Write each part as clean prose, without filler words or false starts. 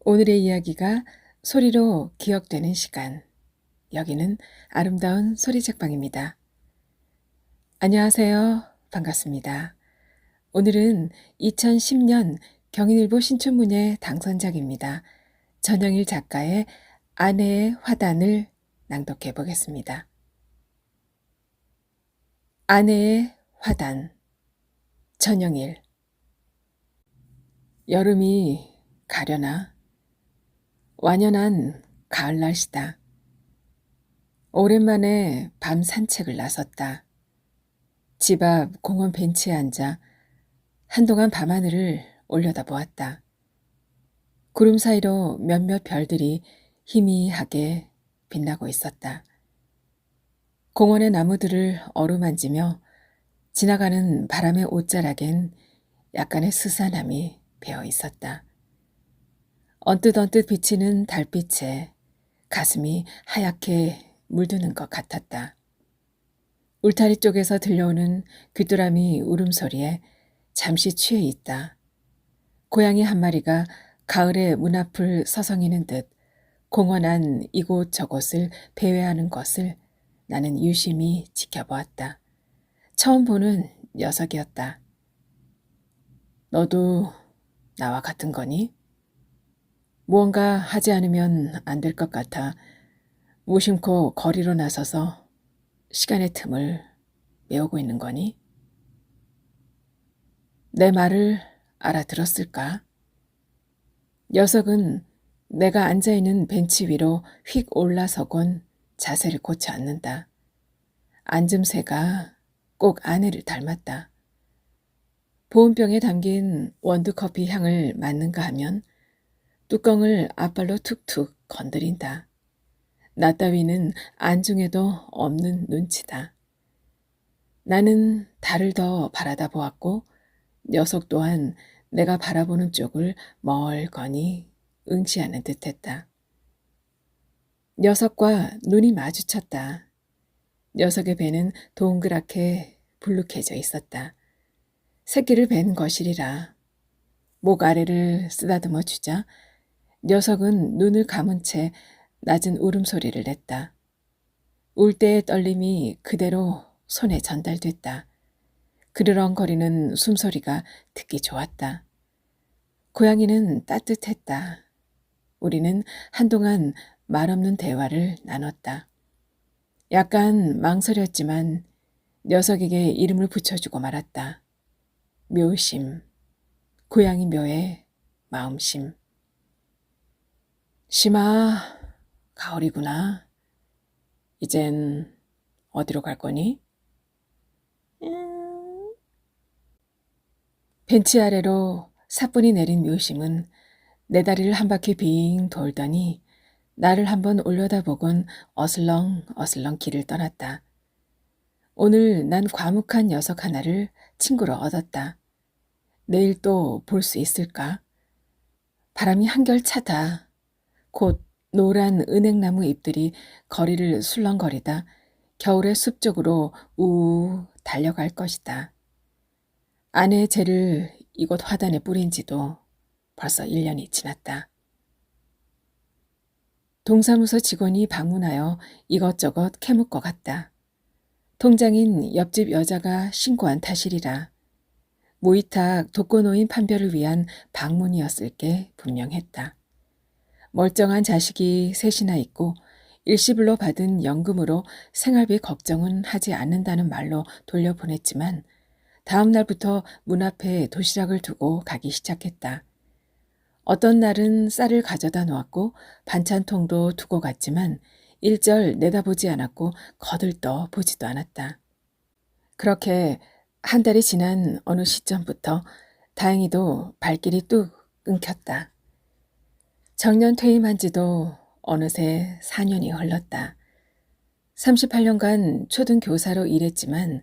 오늘의 이야기가 소리로 기억되는 시간. 여기는 아름다운 소리책방입니다. 안녕하세요. 반갑습니다. 오늘은 2010년 경인일보 신춘문예 당선작입니다. 전영일 작가의 아내의 화단을 낭독해 보겠습니다. 아내의 화단. 전영일. 여름이 가려나? 완연한 가을 날씨다. 오랜만에 밤 산책을 나섰다. 집 앞 공원 벤치에 앉아 한동안 밤하늘을 올려다보았다. 구름 사이로 몇몇 별들이 희미하게 빛나고 있었다. 공원의 나무들을 어루만지며 지나가는 바람의 옷자락엔 약간의 스산함이 배어 있었다. 언뜻 비치는 달빛에 가슴이 하얗게 물드는 것 같았다. 울타리 쪽에서 들려오는 귀뚜라미 울음소리에 잠시 취해 있다. 고양이 한 마리가 가을의 문 앞을 서성이는 듯 공원 안 이곳저곳을 배회하는 것을 나는 유심히 지켜보았다. 처음 보는 녀석이었다. 너도 나와 같은 거니? 무언가 하지 않으면 안 될 것 같아 무심코 거리로 나서서 시간의 틈을 메우고 있는 거니? 내 말을 알아들었을까? 녀석은 내가 앉아있는 벤치 위로 휙 올라서곤 자세를 고쳐 앉는다. 앉음새가 꼭 아내를 닮았다. 보온병에 담긴 원두커피 향을 맡는가 하면 뚜껑을 앞발로 툭툭 건드린다. 나 따위는 안중에도 없는 눈치다. 나는 달을 더 바라다 보았고 녀석 또한 내가 바라보는 쪽을 멀거니 응시하는 듯했다. 녀석과 눈이 마주쳤다. 녀석의 배는 동그랗게 불룩해져 있었다. 새끼를 벤 것이리라. 목 아래를 쓰다듬어 주자 녀석은 눈을 감은 채 낮은 울음소리를 냈다. 울 때의 떨림이 그대로 손에 전달됐다. 그르렁거리는 숨소리가 듣기 좋았다. 고양이는 따뜻했다. 우리는 한동안 말없는 대화를 나눴다. 약간 망설였지만 녀석에게 이름을 붙여주고 말았다. 묘심, 고양이 묘의 마음심. 심아, 가을이구나. 이젠 어디로 갈 거니? 벤치 아래로 사뿐히 내린 묘심은 내 다리를 한 바퀴 빙 돌더니 나를 한번 올려다보곤 어슬렁 길을 떠났다. 오늘 난 과묵한 녀석 하나를 친구로 얻었다. 내일 또 볼 수 있을까? 바람이 한결 차다. 곧 노란 은행나무 잎들이 거리를 술렁거리다 겨울의 숲 쪽으로 우우 달려갈 것이다. 아내의 재를 이곳 화단에 뿌린 지도 벌써 1년이 지났다. 동사무소 직원이 방문하여 이것저것 캐묻고 갔다. 통장인 옆집 여자가 신고한 탓이리라. 모이탁 독거노인 판별을 위한 방문이었을 게 분명했다. 멀쩡한 자식이 셋이나 있고 일시불로 받은 연금으로 생활비 걱정은 하지 않는다는 말로 돌려보냈지만 다음 날부터 문 앞에 도시락을 두고 가기 시작했다. 어떤 날은 쌀을 가져다 놓았고 반찬통도 두고 갔지만 일절 내다보지 않았고 거들떠 보지도 않았다. 그렇게 한 달이 지난 어느 시점부터 다행히도 발길이 뚝 끊겼다. 정년 퇴임한 지도 어느새 4년이 흘렀다. 38년간 초등교사로 일했지만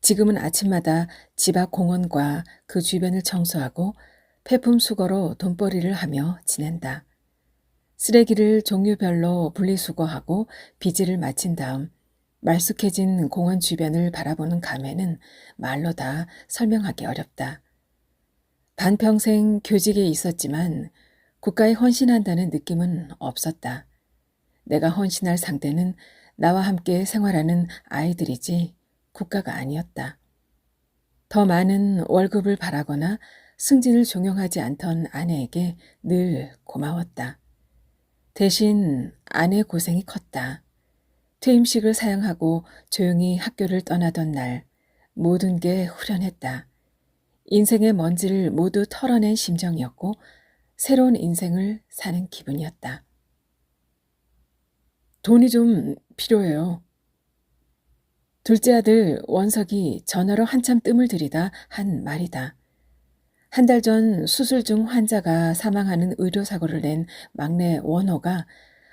지금은 아침마다 집 앞 공원과 그 주변을 청소하고 폐품 수거로 돈벌이를 하며 지낸다. 쓰레기를 종류별로 분리수거하고 비지를 마친 다음 말쑥해진 공원 주변을 바라보는 감회는 말로 다 설명하기 어렵다. 반평생 교직에 있었지만 국가에 헌신한다는 느낌은 없었다. 내가 헌신할 상대는 나와 함께 생활하는 아이들이지 국가가 아니었다. 더 많은 월급을 바라거나 승진을 종용하지 않던 아내에게 늘 고마웠다. 대신 아내 고생이 컸다. 퇴임식을 사양하고 조용히 학교를 떠나던 날 모든 게 후련했다. 인생의 먼지를 모두 털어낸 심정이었고 새로운 인생을 사는 기분이었다. 돈이 좀 필요해요. 둘째 아들 원석이 전화로 한참 뜸을 들이다 한 말이다. 한 달 전 수술 중 환자가 사망하는 의료사고를 낸 막내 원호가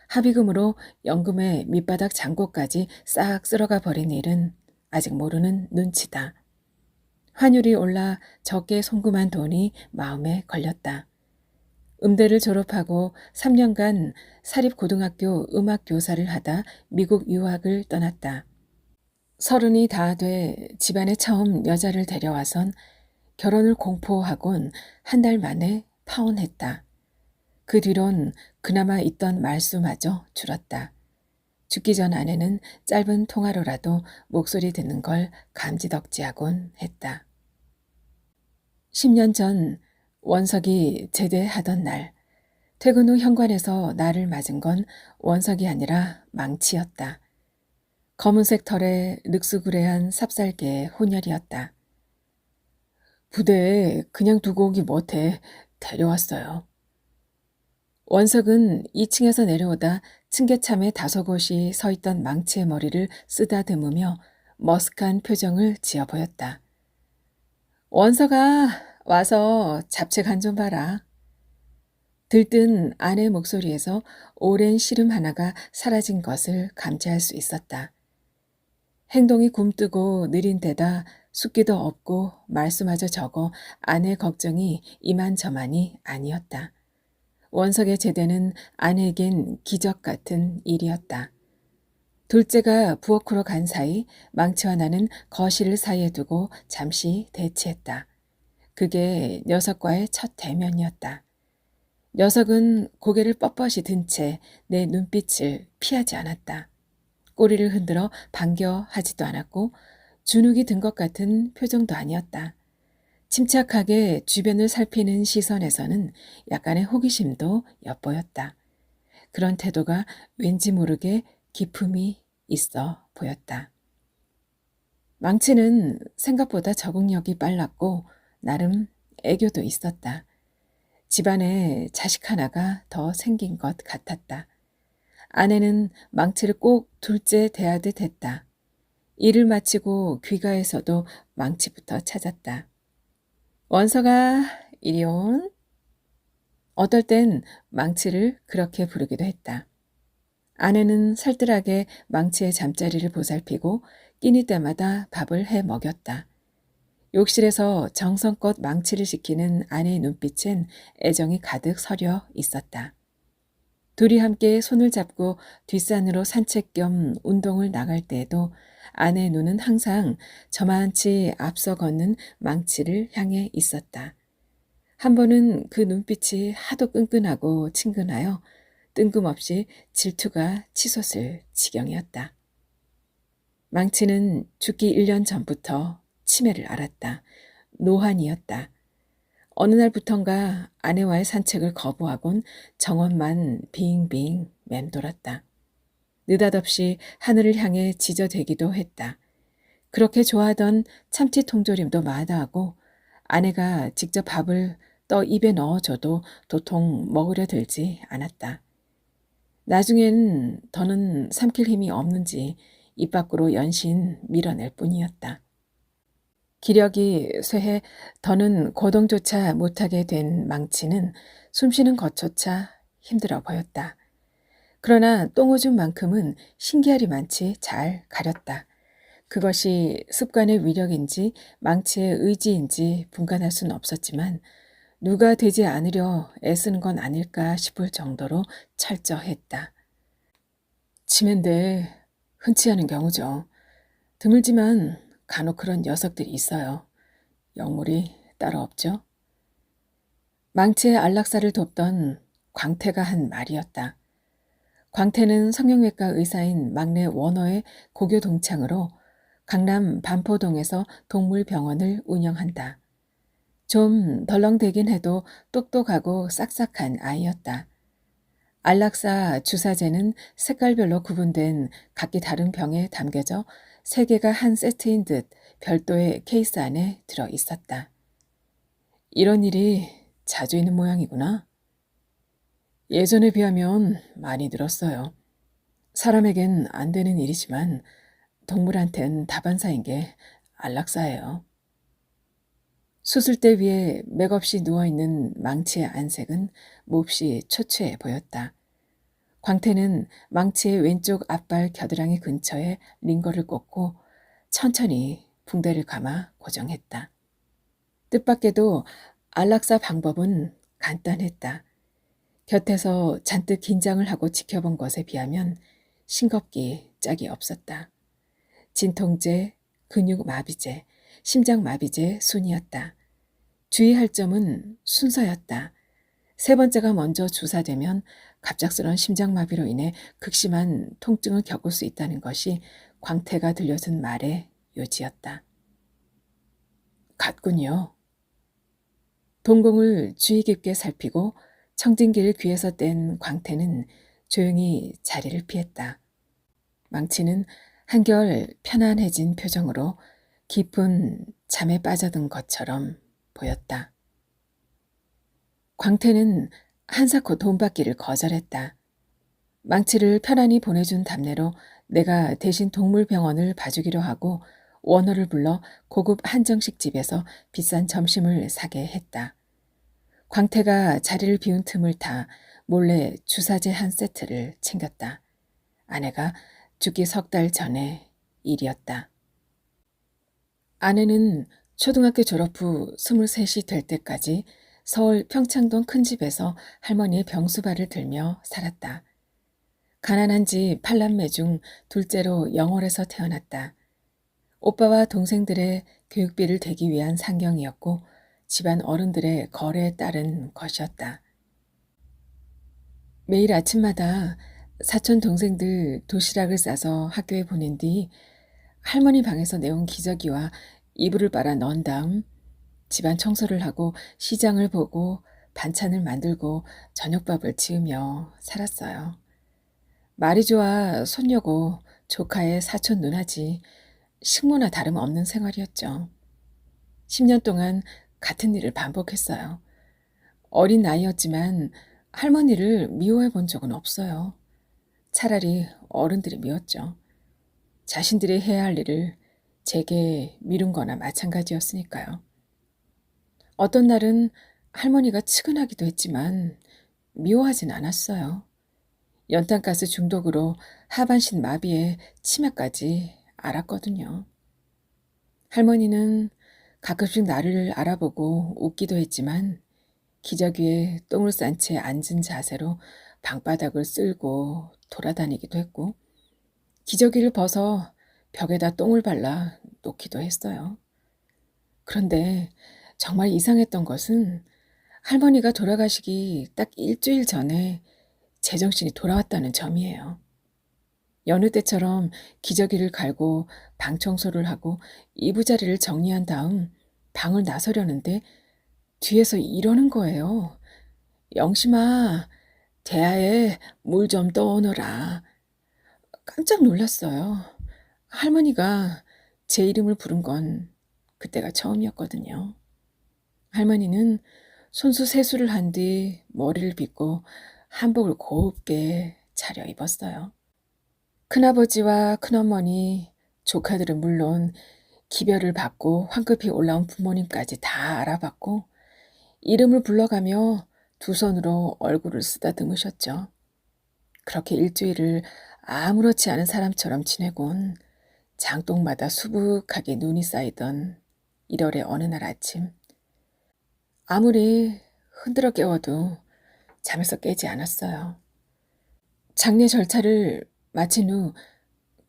합의금으로 연금의 밑바닥 잔고까지 싹 쓸어가 버린 일은 아직 모르는 눈치다. 환율이 올라 적게 송금한 돈이 마음에 걸렸다. 음대를 졸업하고 3년간 사립고등학교 음악교사를 하다 미국 유학을 떠났다. 30이 다 돼 집안에 처음 여자를 데려와선 결혼을 공포하곤 한 달 만에 파혼했다. 그 뒤론 그나마 있던 말수마저 줄었다. 죽기 전 아내는 짧은 통화로라도 목소리 듣는 걸 감지덕지하곤 했다. 10년 전 원석이 제대하던 날 퇴근 후 현관에서 나를 맞은 건 원석이 아니라 망치였다. 검은색 털에 늑수구레한 삽살개의 혼혈이었다. 부대에 그냥 두고 오기 못해 데려왔어요. 원석은 2층에서 내려오다 층계참에 다소곳이 서 있던 망치의 머리를 쓰다듬으며 머쓱한 표정을 지어 보였다. 원석아, 와서 잡채 간 좀 봐라. 들뜬 아내 목소리에서 오랜 시름 하나가 사라진 것을 감지할 수 있었다. 행동이 굼뜨고 느린 데다 숫기도 없고 말수마저 적어 아내 걱정이 이만저만이 아니었다. 원석의 제대는 아내에겐 기적 같은 일이었다. 둘째가 부엌으로 간 사이 망치와 나는 거실 사이에 두고 잠시 대치했다. 그게 녀석과의 첫 대면이었다. 녀석은 고개를 뻣뻣이 든 채 내 눈빛을 피하지 않았다. 꼬리를 흔들어 반겨하지도 않았고 주눅이 든 것 같은 표정도 아니었다. 침착하게 주변을 살피는 시선에서는 약간의 호기심도 엿보였다. 그런 태도가 왠지 모르게 기품이 있어 보였다. 망치는 생각보다 적응력이 빨랐고 나름 애교도 있었다. 집안에 자식 하나가 더 생긴 것 같았다. 아내는 망치를 꼭 둘째 대하듯 했다. 일을 마치고 귀가에서도 망치부터 찾았다. 원석아, 이리 온. 어떨 땐 망치를 그렇게 부르기도 했다. 아내는 살뜰하게 망치의 잠자리를 보살피고 끼니 때마다 밥을 해 먹였다. 욕실에서 정성껏 망치를 지키는 아내의 눈빛엔 애정이 가득 서려 있었다. 둘이 함께 손을 잡고 뒷산으로 산책 겸 운동을 나갈 때에도 아내의 눈은 항상 저만치 앞서 걷는 망치를 향해 있었다. 한 번은 그 눈빛이 하도 끈끈하고 친근하여 뜬금없이 질투가 치솟을 지경이었다. 망치는 죽기 1년 전부터 치매를 앓았다. 노환이었다. 어느 날부턴가 아내와의 산책을 거부하곤 정원만 빙빙 맴돌았다. 느닷없이 하늘을 향해 지저대기도 했다. 그렇게 좋아하던 참치 통조림도 마다하고 아내가 직접 밥을 떠 입에 넣어줘도 도통 먹으려 들지 않았다. 나중엔 더는 삼킬 힘이 없는지 입 밖으로 연신 밀어낼 뿐이었다. 기력이 쇠해 더는 거동조차 못하게 된 망치는 숨쉬는 것조차 힘들어 보였다. 그러나 똥오줌만큼은 신기하리만치 잘 가렸다. 그것이 습관의 위력인지 망치의 의지인지 분간할 수는 없었지만 누가 되지 않으려 애쓰는 건 아닐까 싶을 정도로 철저했다. 치매인데 흔치 않은 경우죠. 드물지만 간혹 그런 녀석들이 있어요. 영물이 따로 없죠. 망치의 안락사를 돕던 광태가 한 말이었다. 광태는 성형외과 의사인 막내 원어의 고교 동창으로 강남 반포동에서 동물병원을 운영한다. 좀 덜렁대긴 해도 똑똑하고 싹싹한 아이였다. 안락사 주사제는 색깔별로 구분된 각기 다른 병에 담겨져 세 개가 한 세트인 듯 별도의 케이스 안에 들어 있었다. 이런 일이 자주 있는 모양이구나. 예전에 비하면 많이 늘었어요. 사람에겐 안 되는 일이지만 동물한텐 다반사인 게 안락사예요. 수술대 위에 맥없이 누워있는 망치의 안색은 몹시 초췌해 보였다. 광태는 망치의 왼쪽 앞발 겨드랑이 근처에 링거를 꽂고 천천히 붕대를 감아 고정했다. 뜻밖에도 안락사 방법은 간단했다. 곁에서 잔뜩 긴장을 하고 지켜본 것에 비하면 싱겁기 짝이 없었다. 진통제, 근육마비제, 심장마비제 순이었다. 주의할 점은 순서였다. 세 번째가 먼저 주사되면 갑작스런 심장마비로 인해 극심한 통증을 겪을 수 있다는 것이 광태가 들려준 말의 요지였다. 갔군요. 동공을 주의 깊게 살피고 청진기를 귀에서 뗀 광태는 조용히 자리를 피했다. 망치는 한결 편안해진 표정으로 깊은 잠에 빠져든 것처럼 보였다. 광태는 한사코 돈 받기를 거절했다. 망치를 편안히 보내준 답례로 내가 대신 동물병원을 봐주기로 하고 원어를 불러 고급 한정식 집에서 비싼 점심을 사게 했다. 광태가 자리를 비운 틈을 타 몰래 주사제 한 세트를 챙겼다. 아내가 죽기 석 달 전의 일이었다. 아내는 초등학교 졸업 후 23이 될 때까지 서울 평창동 큰 집에서 할머니의 병수발을 들며 살았다. 가난한 집 8남매 중 둘째로 영월에서 태어났다. 오빠와 동생들의 교육비를 대기 위한 상경이었고 집안 어른들의 거래에 따른 것이었다. 매일 아침마다 사촌 동생들 도시락을 싸서 학교에 보낸 뒤 할머니 방에서 내온 기저귀와 이불을 빨아 넣은 다음 집안 청소를 하고 시장을 보고 반찬을 만들고 저녁밥을 지으며 살았어요. 말이 좋아 손녀고 조카의 사촌 누나지 식모나 다름없는 생활이었죠. 10년 동안 같은 일을 반복했어요. 어린 나이였지만 할머니를 미워해 본 적은 없어요. 차라리 어른들이 미웠죠. 자신들이 해야 할 일을 제게 미룬 거나 마찬가지였으니까요. 어떤 날은 할머니가 측은하기도 했지만 미워하진 않았어요. 연탄가스 중독으로 하반신 마비에 치매까지 앓았거든요. 할머니는 가끔씩 나를 알아보고 웃기도 했지만 기저귀에 똥을 싼 채 앉은 자세로 방바닥을 쓸고 돌아다니기도 했고 기저귀를 벗어 벽에다 똥을 발라 놓기도 했어요. 그런데 정말 이상했던 것은 할머니가 돌아가시기 딱 일주일 전에 제정신이 돌아왔다는 점이에요. 여느 때처럼 기저귀를 갈고 방 청소를 하고 이부자리를 정리한 다음 방을 나서려는데 뒤에서 이러는 거예요. 영심아, 대야에 물 좀 떠오너라. 깜짝 놀랐어요. 할머니가 제 이름을 부른 건 그때가 처음이었거든요. 할머니는 손수 세수를 한 뒤 머리를 빗고 한복을 곱게 차려 입었어요. 큰아버지와 큰어머니, 조카들은 물론 기별을 받고 황급히 올라온 부모님까지 다 알아봤고 이름을 불러가며 두 손으로 얼굴을 쓰다듬으셨죠. 그렇게 일주일을 아무렇지 않은 사람처럼 지내곤 장독마다 수북하게 눈이 쌓이던 1월의 어느 날 아침 아무리 흔들어 깨워도 잠에서 깨지 않았어요. 장례 절차를 마친 후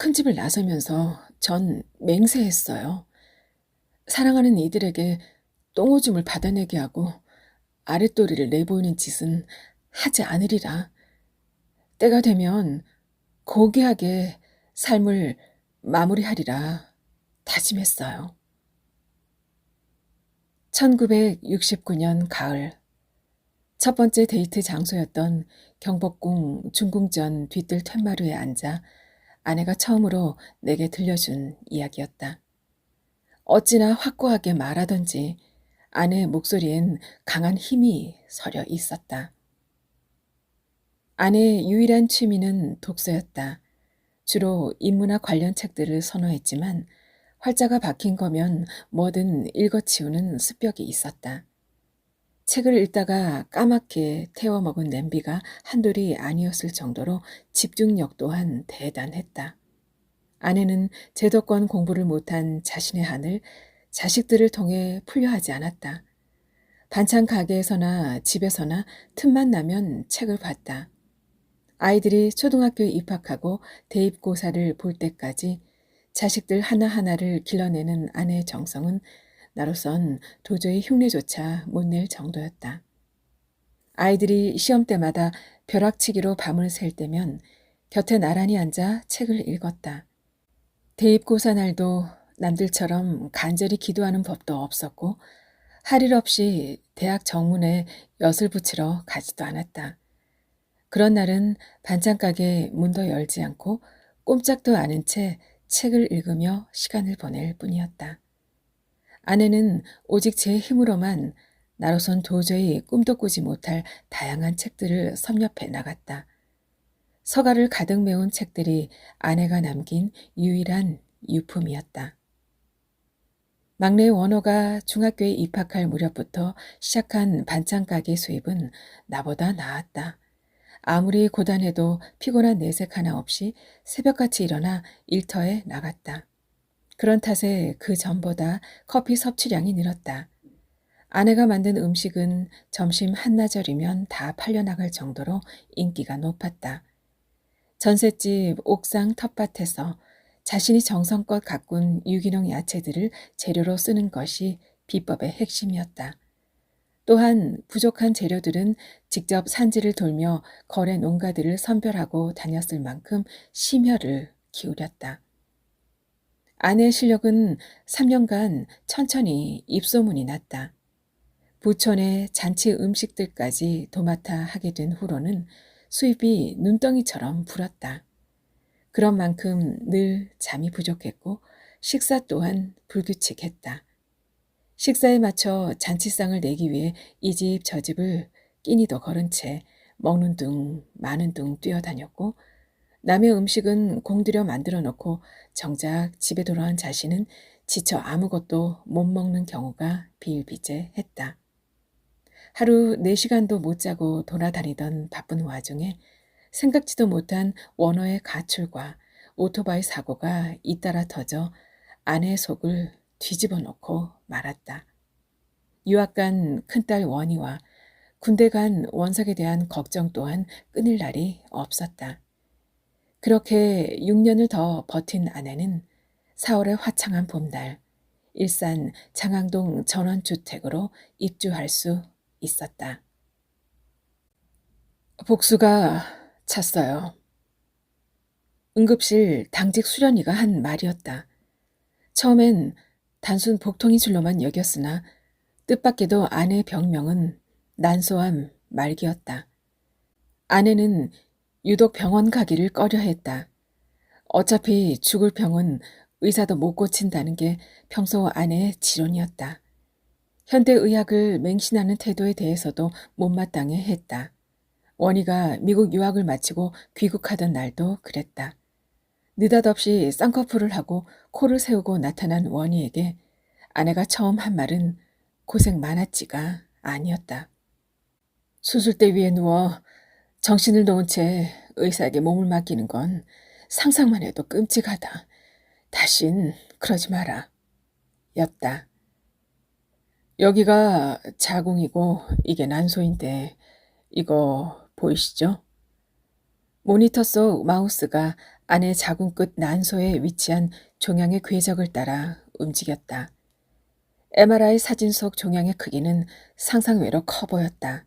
큰 집을 나서면서 전 맹세했어요. 사랑하는 이들에게 똥오줌을 받아내게 하고 아랫도리를 내보이는 짓은 하지 않으리라. 때가 되면 고귀하게 삶을 마무리하리라 다짐했어요. 1969년 가을, 첫 번째 데이트 장소였던 경복궁 중궁전 뒤뜰 툇마루에 앉아 아내가 처음으로 내게 들려준 이야기였다. 어찌나 확고하게 말하던지 아내의 목소리엔 강한 힘이 서려 있었다. 아내의 유일한 취미는 독서였다. 주로 인문학 관련 책들을 선호했지만 활자가 박힌 거면 뭐든 읽어치우는 습벽이 있었다. 책을 읽다가 까맣게 태워먹은 냄비가 한둘이 아니었을 정도로 집중력 또한 대단했다. 아내는 제도권 공부를 못한 자신의 한을 자식들을 통해 풀려 하지 않았다. 반찬 가게에서나 집에서나 틈만 나면 책을 봤다. 아이들이 초등학교에 입학하고 대입고사를 볼 때까지 자식들 하나하나를 길러내는 아내의 정성은 나로선 도저히 흉내조차 못 낼 정도였다. 아이들이 시험 때마다 벼락치기로 밤을 샐 때면 곁에 나란히 앉아 책을 읽었다. 대입고사 날도 남들처럼 간절히 기도하는 법도 없었고 할 일 없이 대학 정문에 엿을 붙이러 가지도 않았다. 그런 날은 반찬가게 문도 열지 않고 꼼짝도 않은 채 책을 읽으며 시간을 보낼 뿐이었다. 아내는 오직 제 힘으로만 나로선 도저히 꿈도 꾸지 못할 다양한 책들을 섭렵해 나갔다. 서가를 가득 메운 책들이 아내가 남긴 유일한 유품이었다. 막내 원호가 중학교에 입학할 무렵부터 시작한 반찬가게 수입은 나보다 나았다. 아무리 고단해도 피곤한 내색 하나 없이 새벽같이 일어나 일터에 나갔다. 그런 탓에 그 전보다 커피 섭취량이 늘었다. 아내가 만든 음식은 점심 한나절이면 다 팔려나갈 정도로 인기가 높았다. 전셋집 옥상 텃밭에서 자신이 정성껏 가꾼 유기농 야채들을 재료로 쓰는 것이 비법의 핵심이었다. 또한 부족한 재료들은 직접 산지를 돌며 거래 농가들을 선별하고 다녔을 만큼 심혈을 기울였다. 아내의 실력은 3년간 천천히 입소문이 났다. 부촌의 잔치 음식들까지 도맡아 하게 된 후로는 수입이 눈덩이처럼 불었다. 그런 만큼 늘 잠이 부족했고 식사 또한 불규칙했다. 식사에 맞춰 잔치상을 내기 위해 이 집 저 집을 끼니도 거른 채 먹는 둥 마는 둥 뛰어다녔고 남의 음식은 공들여 만들어 놓고 정작 집에 돌아온 자신은 지쳐 아무것도 못 먹는 경우가 비일비재했다. 하루 4시간도 못 자고 돌아다니던 바쁜 와중에 생각지도 못한 원어의 가출과 오토바이 사고가 잇따라 터져 아내의 속을 뒤집어 놓고 말았다. 유학 간 큰딸 원희와 군대 간 원석에 대한 걱정 또한 끊을 날이 없었다. 그렇게 6년을 더 버틴 아내는 4월의 화창한 봄날 일산 장항동 전원주택으로 입주할 수 있었다. 복수가 찼어요. 응급실 당직 수련이가 한 말이었다. 처음엔 단순 복통인 줄로만 여겼으나 뜻밖에도 아내의 병명은 난소암 말기였다. 아내는 유독 병원 가기를 꺼려했다. 어차피 죽을 병은 의사도 못 고친다는 게 평소 아내의 지론이었다. 현대의학을 맹신하는 태도에 대해서도 못마땅해 했다. 원희가 미국 유학을 마치고 귀국하던 날도 그랬다. 느닷없이 쌍꺼풀을 하고 코를 세우고 나타난 원희에게 아내가 처음 한 말은 고생 많았지가 아니었다. 수술대 위에 누워 정신을 놓은 채 의사에게 몸을 맡기는 건 상상만 해도 끔찍하다. 다신 그러지 마라. 였다. 여기가 자궁이고 이게 난소인데 이거 보이시죠? 모니터 속 마우스가 아내 자궁 끝 난소에 위치한 종양의 궤적을 따라 움직였다. MRI 사진 속 종양의 크기는 상상 외로 커 보였다.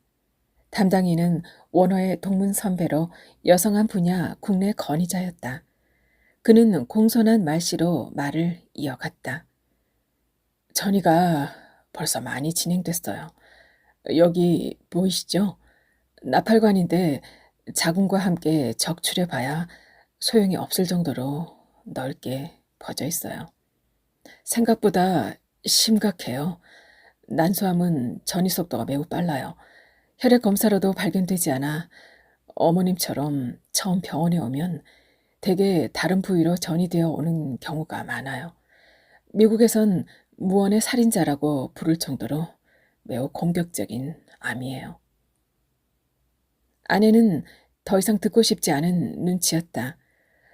담당인은 원어의 동문 선배로 여성한 분야 국내 권위자였다. 그는 공손한 말씨로 말을 이어갔다. 전이가 벌써 많이 진행됐어요. 여기 보이시죠? 나팔관인데 자궁과 함께 적출해 봐야 소용이 없을 정도로 넓게 퍼져 있어요. 생각보다 심각해요. 난소암은 전이 속도가 매우 빨라요. 혈액 검사로도 발견되지 않아 어머님처럼 처음 병원에 오면 대개 다른 부위로 전이되어 오는 경우가 많아요. 미국에선 무언의 살인자라고 부를 정도로 매우 공격적인 암이에요. 아내는 더 이상 듣고 싶지 않은 눈치였다.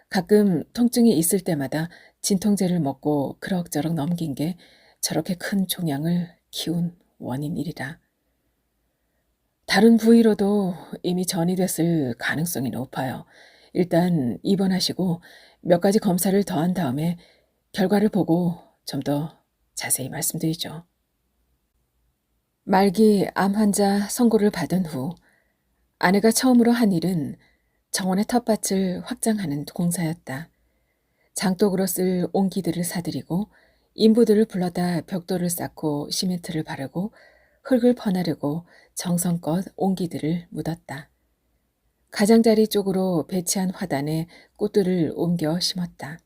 가끔 통증이 있을 때마다 진통제를 먹고 그럭저럭 넘긴 게 저렇게 큰 종양을 키운 원인이리라. 다른 부위로도 이미 전이됐을 가능성이 높아요. 일단 입원하시고 몇 가지 검사를 더한 다음에 결과를 보고 좀 더 자세히 말씀드리죠. 말기 암 환자 선고를 받은 후 아내가 처음으로 한 일은 정원의 텃밭을 확장하는 공사였다. 장독으로 쓸 옹기들을 사들이고 인부들을 불러다 벽돌을 쌓고 시멘트를 바르고 흙을 퍼나르고 정성껏 옹기들을 묻었다. 가장자리 쪽으로 배치한 화단에 꽃들을 옮겨 심었다.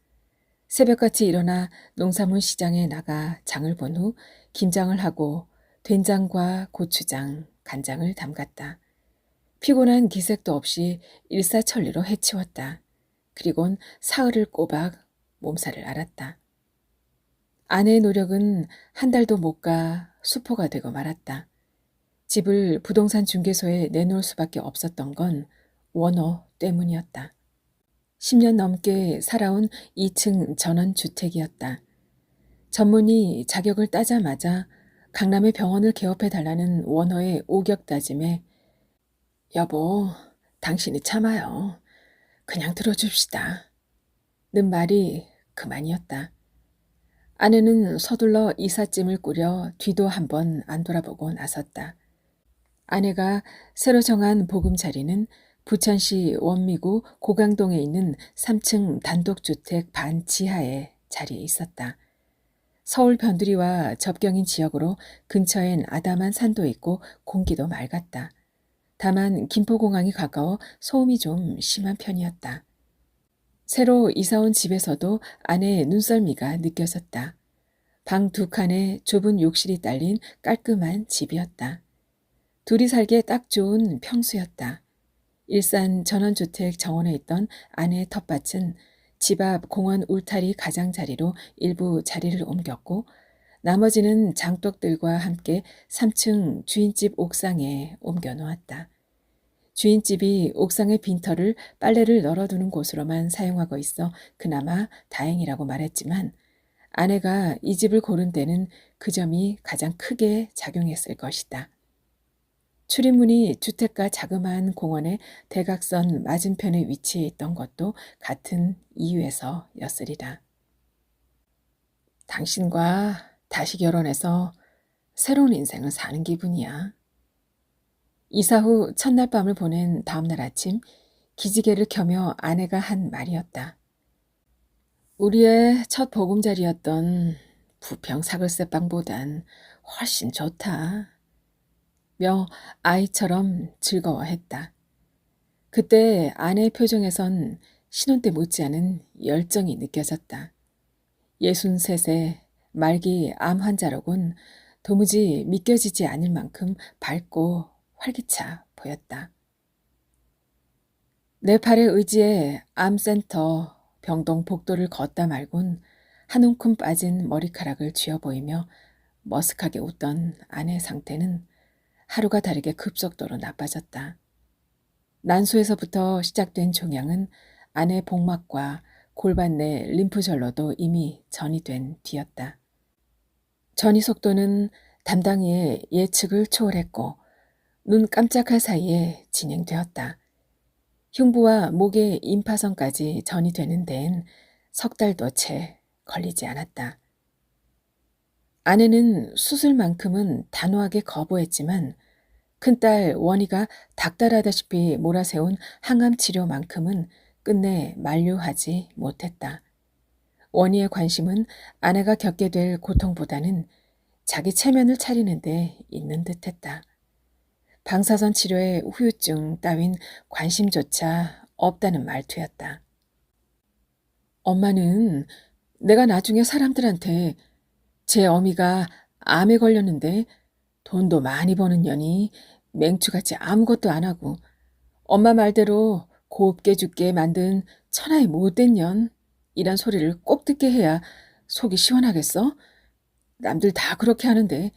새벽같이 일어나 농산물 시장에 나가 장을 본 후 김장을 하고 된장과 고추장, 간장을 담갔다. 피곤한 기색도 없이 일사천리로 해치웠다. 그리곤 사흘을 꼬박 몸살을 앓았다. 아내의 노력은 한 달도 못 가 수포가 되고 말았다. 집을 부동산 중개소에 내놓을 수밖에 없었던 건 원어 때문이었다. 10년 넘게 살아온 2층 전원주택이었다. 전문이 자격을 따자마자 강남의 병원을 개업해달라는 원어의 오격다짐에 여보, 당신이 참아요. 그냥 들어줍시다. 는 말이 그만이었다. 아내는 서둘러 이삿짐을 꾸려 뒤도 한번 안 돌아보고 나섰다. 아내가 새로 정한 보금자리는 부천시 원미구 고강동에 있는 3층 단독주택 반 지하에 자리에 있었다. 서울 변두리와 접경인 지역으로 근처엔 아담한 산도 있고 공기도 맑았다. 다만 김포공항이 가까워 소음이 좀 심한 편이었다. 새로 이사온 집에서도 아내의 눈썰미가 느껴졌다. 방 2칸에 좁은 욕실이 딸린 깔끔한 집이었다. 둘이 살기에 딱 좋은 평수였다. 일산 전원주택 정원에 있던 아내의 텃밭은 집 앞 공원 울타리 가장자리로 일부 자리를 옮겼고 나머지는 장독들과 함께 3층 주인집 옥상에 옮겨 놓았다. 주인집이 옥상의 빈터를 빨래를 널어두는 곳으로만 사용하고 있어 그나마 다행이라고 말했지만 아내가 이 집을 고른 데는 그 점이 가장 크게 작용했을 것이다. 출입문이 주택가 자그마한 공원의 대각선 맞은편에 위치해 있던 것도 같은 이유에서였으리라. 당신과 다시 결혼해서 새로운 인생을 사는 기분이야. 이사 후 첫날 밤을 보낸 다음날 아침 기지개를 켜며 아내가 한 말이었다. 우리의 첫 보금자리였던 부평 사글세방보단 훨씬 좋다. 며 아이처럼 즐거워했다. 그때 아내의 표정에선 신혼 때 못지않은 열정이 느껴졌다. 63세 말기 암 환자로군 도무지 믿겨지지 않을 만큼 밝고 활기차 보였다. 내 팔의 의지에 암센터 병동 복도를 걷다 말곤 한 움큼 빠진 머리카락을 쥐어 보이며 머쓱하게 웃던 아내의 상태는 하루가 다르게 급속도로 나빠졌다. 난소에서부터 시작된 종양은 아내 복막과 골반 내 림프절로도 이미 전이된 뒤였다. 전이 속도는 담당이의 예측을 초월했고 눈 깜짝할 사이에 진행되었다. 흉부와 목의 임파선까지 전이 되는 데엔 석 달도 채 걸리지 않았다. 아내는 수술만큼은 단호하게 거부했지만 큰딸 원희가 닥달하다시피 몰아세운 항암 치료만큼은 끝내 만류하지 못했다. 원희의 관심은 아내가 겪게 될 고통보다는 자기 체면을 차리는 데 있는 듯했다. 방사선 치료의 후유증 따윈 관심조차 없다는 말투였다. 엄마는 내가 나중에 사람들한테 제 어미가 암에 걸렸는데 돈도 많이 버는 년이 맹추같이 아무것도 안 하고 엄마 말대로 곱게 죽게 만든 천하의 못된 년 이란 소리를 꼭 듣게 해야 속이 시원하겠어? 남들 다 그렇게 하는데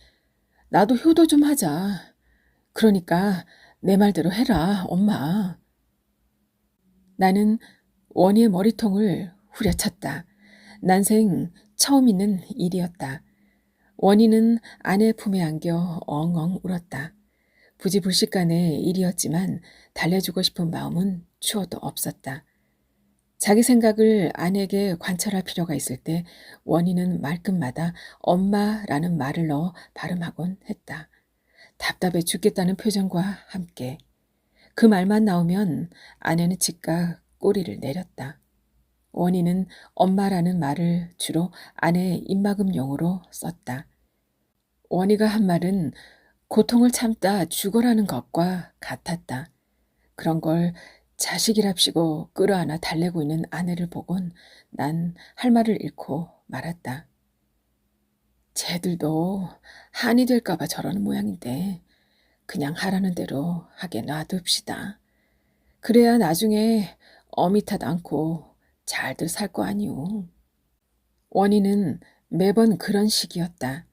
나도 효도 좀 하자. 그러니까 내 말대로 해라, 엄마. 나는 원희의 머리통을 후려쳤다. 난생 처음 있는 일이었다. 원희는 아내 품에 안겨 엉엉 울었다. 부지불식간의 일이었지만 달래주고 싶은 마음은 추워도 없었다. 자기 생각을 아내에게 관찰할 필요가 있을 때 원희는 말끝마다 엄마라는 말을 넣어 발음하곤 했다. 답답해 죽겠다는 표정과 함께. 그 말만 나오면 아내는 즉각 꼬리를 내렸다. 원희는 엄마라는 말을 주로 아내의 입막음용으로 썼다. 원희가 한 말은 고통을 참다 죽어라는 것과 같았다. 그런 걸 자식이랍시고 끌어안아 달래고 있는 아내를 보곤 난 할 말을 잃고 말았다. 쟤들도 한이 될까봐 저러는 모양인데 그냥 하라는 대로 하게 놔둡시다. 그래야 나중에 어미 탓 않고 잘들 살 거 아니오. 원희는 매번 그런 식이었다.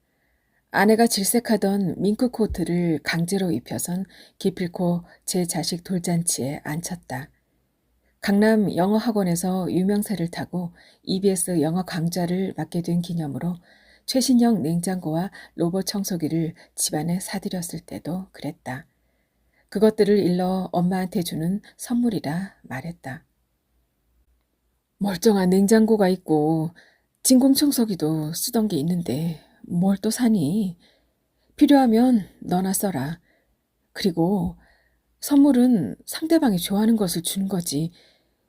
아내가 질색하던 밍크 코트를 강제로 입혀선 기필코 제 자식 돌잔치에 앉혔다. 강남 영어학원에서 유명세를 타고 EBS 영어 강좌를 맡게 된 기념으로 최신형 냉장고와 로봇 청소기를 집안에 사들였을 때도 그랬다. 그것들을 일러 엄마한테 주는 선물이라 말했다. 멀쩡한 냉장고가 있고 진공청소기도 쓰던 게 있는데 뭘 또 사니? 필요하면 너나 써라. 그리고 선물은 상대방이 좋아하는 것을 주는 거지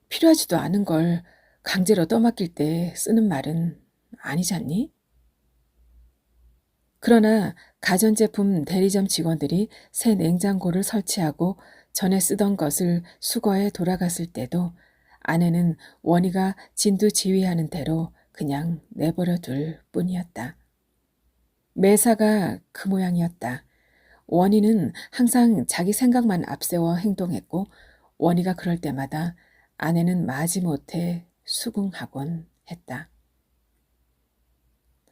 필요하지도 않은 걸 강제로 떠맡길 때 쓰는 말은 아니잖니? 그러나 가전제품 대리점 직원들이 새 냉장고를 설치하고 전에 쓰던 것을 수거해 돌아갔을 때도 아내는 원희가 진두지휘하는 대로 그냥 내버려 둘 뿐이었다. 매사가 그 모양이었다. 원희는 항상 자기 생각만 앞세워 행동했고 원희가 그럴 때마다 아내는 마지못해 수긍하곤 했다.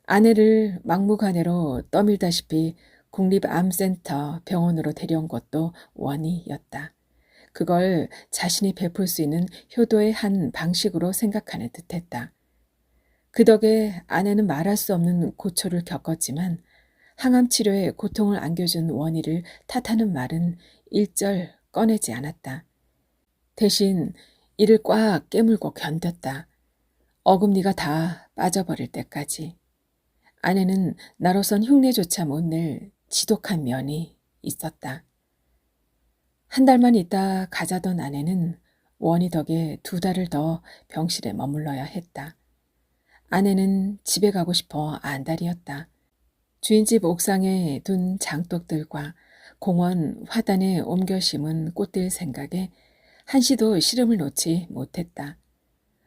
아내를 막무가내로 떠밀다시피 국립암센터 병원으로 데려온 것도 원희였다. 그걸 자신이 베풀 수 있는 효도의 한 방식으로 생각하는 듯했다. 그 덕에 아내는 말할 수 없는 고초를 겪었지만 항암 치료에 고통을 안겨준 원희를 탓하는 말은 일절 꺼내지 않았다. 대신 이를 꽉 깨물고 견뎠다. 어금니가 다 빠져버릴 때까지. 아내는 나로선 흉내조차 못 낼 지독한 면이 있었다. 한 달만 있다 가자던 아내는 원희 덕에 2달을 더 병실에 머물러야 했다. 아내는 집에 가고 싶어 안달이었다. 주인집 옥상에 둔 장독들과 공원 화단에 옮겨 심은 꽃들 생각에 한시도 시름을 놓지 못했다.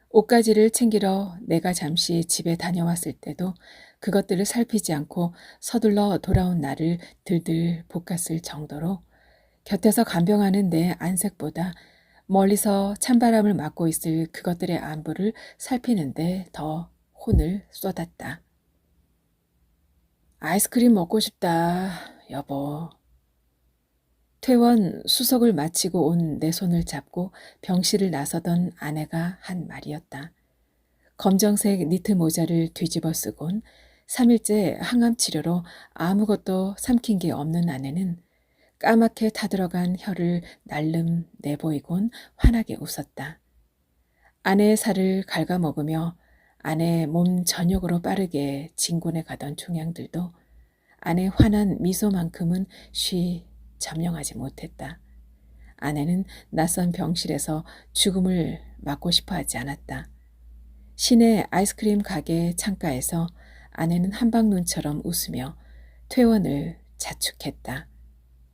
옷가지를 챙기러 내가 잠시 집에 다녀왔을 때도 그것들을 살피지 않고 서둘러 돌아온 나를 들들 볶았을 정도로 곁에서 간병하는 내 안색보다 멀리서 찬바람을 맞고 있을 그것들의 안부를 살피는데 더 혼을 쏟았다. 아이스크림 먹고 싶다, 여보. 퇴원 수속을 마치고 온 내 손을 잡고 병실을 나서던 아내가 한 말이었다. 검정색 니트 모자를 뒤집어 쓰곤 3일째 항암 치료로 아무것도 삼킨 게 없는 아내는 까맣게 타들어간 혀를 날름 내보이곤 환하게 웃었다. 아내의 살을 갉아먹으며 아내의 몸 전역으로 빠르게 진군해 가던 종양들도 아내 환한 미소만큼은 쉬 점령하지 못했다. 아내는 낯선 병실에서 죽음을 맞고 싶어 하지 않았다. 시내 아이스크림 가게 창가에서 아내는 한방눈처럼 웃으며 퇴원을 자축했다.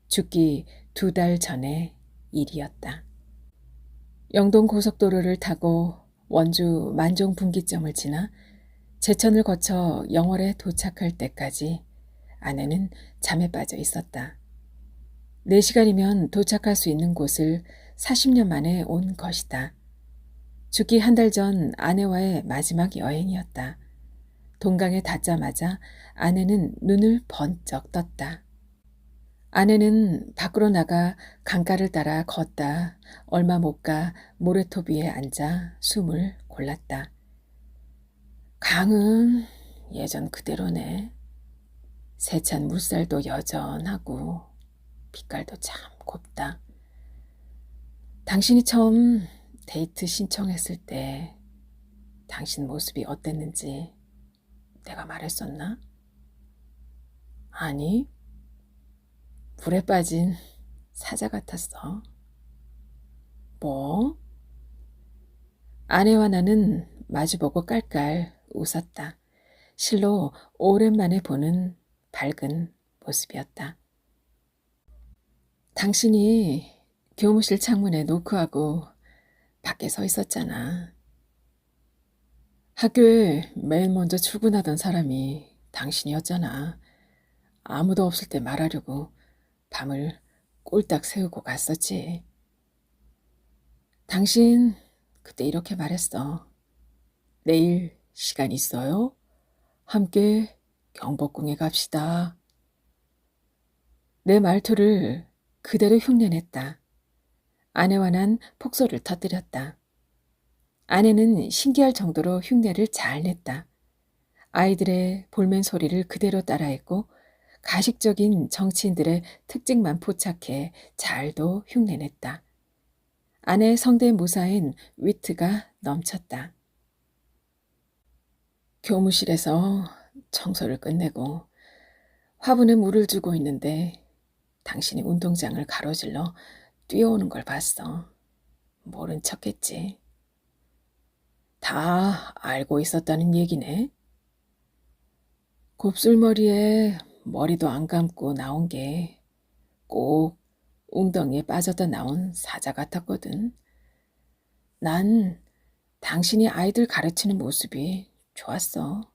죽기 2달 전의 일이었다. 영동 고속도로를 타고 원주 만종 분기점을 지나 제천을 거쳐 영월에 도착할 때까지 아내는 잠에 빠져 있었다. 4시간이면 도착할 수 있는 곳을 40년 만에 온 것이다. 죽기 1달 전 아내와의 마지막 여행이었다. 동강에 닿자마자 아내는 눈을 번쩍 떴다. 아내는 밖으로 나가 강가를 따라 걷다 얼마 못 가 모래톱 위에 앉아 숨을 골랐다. 강은 예전 그대로네. 세찬 물살도 여전하고 빛깔도 참 곱다. 당신이 처음 데이트 신청했을 때 당신 모습이 어땠는지 내가 말했었나? 아니, 물에 빠진 사자 같았어. 뭐? 아내와 나는 마주보고 깔깔 웃었다. 실로 오랜만에 보는 밝은 모습이었다. 당신이 교무실 창문에 노크하고 밖에 서 있었잖아. 학교에 매일 먼저 출근하던 사람이 당신이었잖아. 아무도 없을 때 말하려고 밤을 꼴딱 새우고 갔었지. 당신 그때 이렇게 말했어. 내일 시간 있어요? 함께 경복궁에 갑시다. 내 말투를 그대로 흉내냈다. 아내와 난 폭소를 터뜨렸다. 아내는 신기할 정도로 흉내를 잘 냈다. 아이들의 볼멘 소리를 그대로 따라했고 가식적인 정치인들의 특징만 포착해 잘도 흉내냈다. 아내의 성대모사엔 위트가 넘쳤다. 교무실에서 청소를 끝내고 화분에 물을 주고 있는데 당신이 운동장을 가로질러 뛰어오는 걸 봤어. 모른 척했지. 다 알고 있었다는 얘기네. 곱슬머리에 머리도 안 감고 나온 게 꼭 웅덩이에 빠졌다 나온 사자 같았거든. 난 당신이 아이들 가르치는 모습이 좋았어.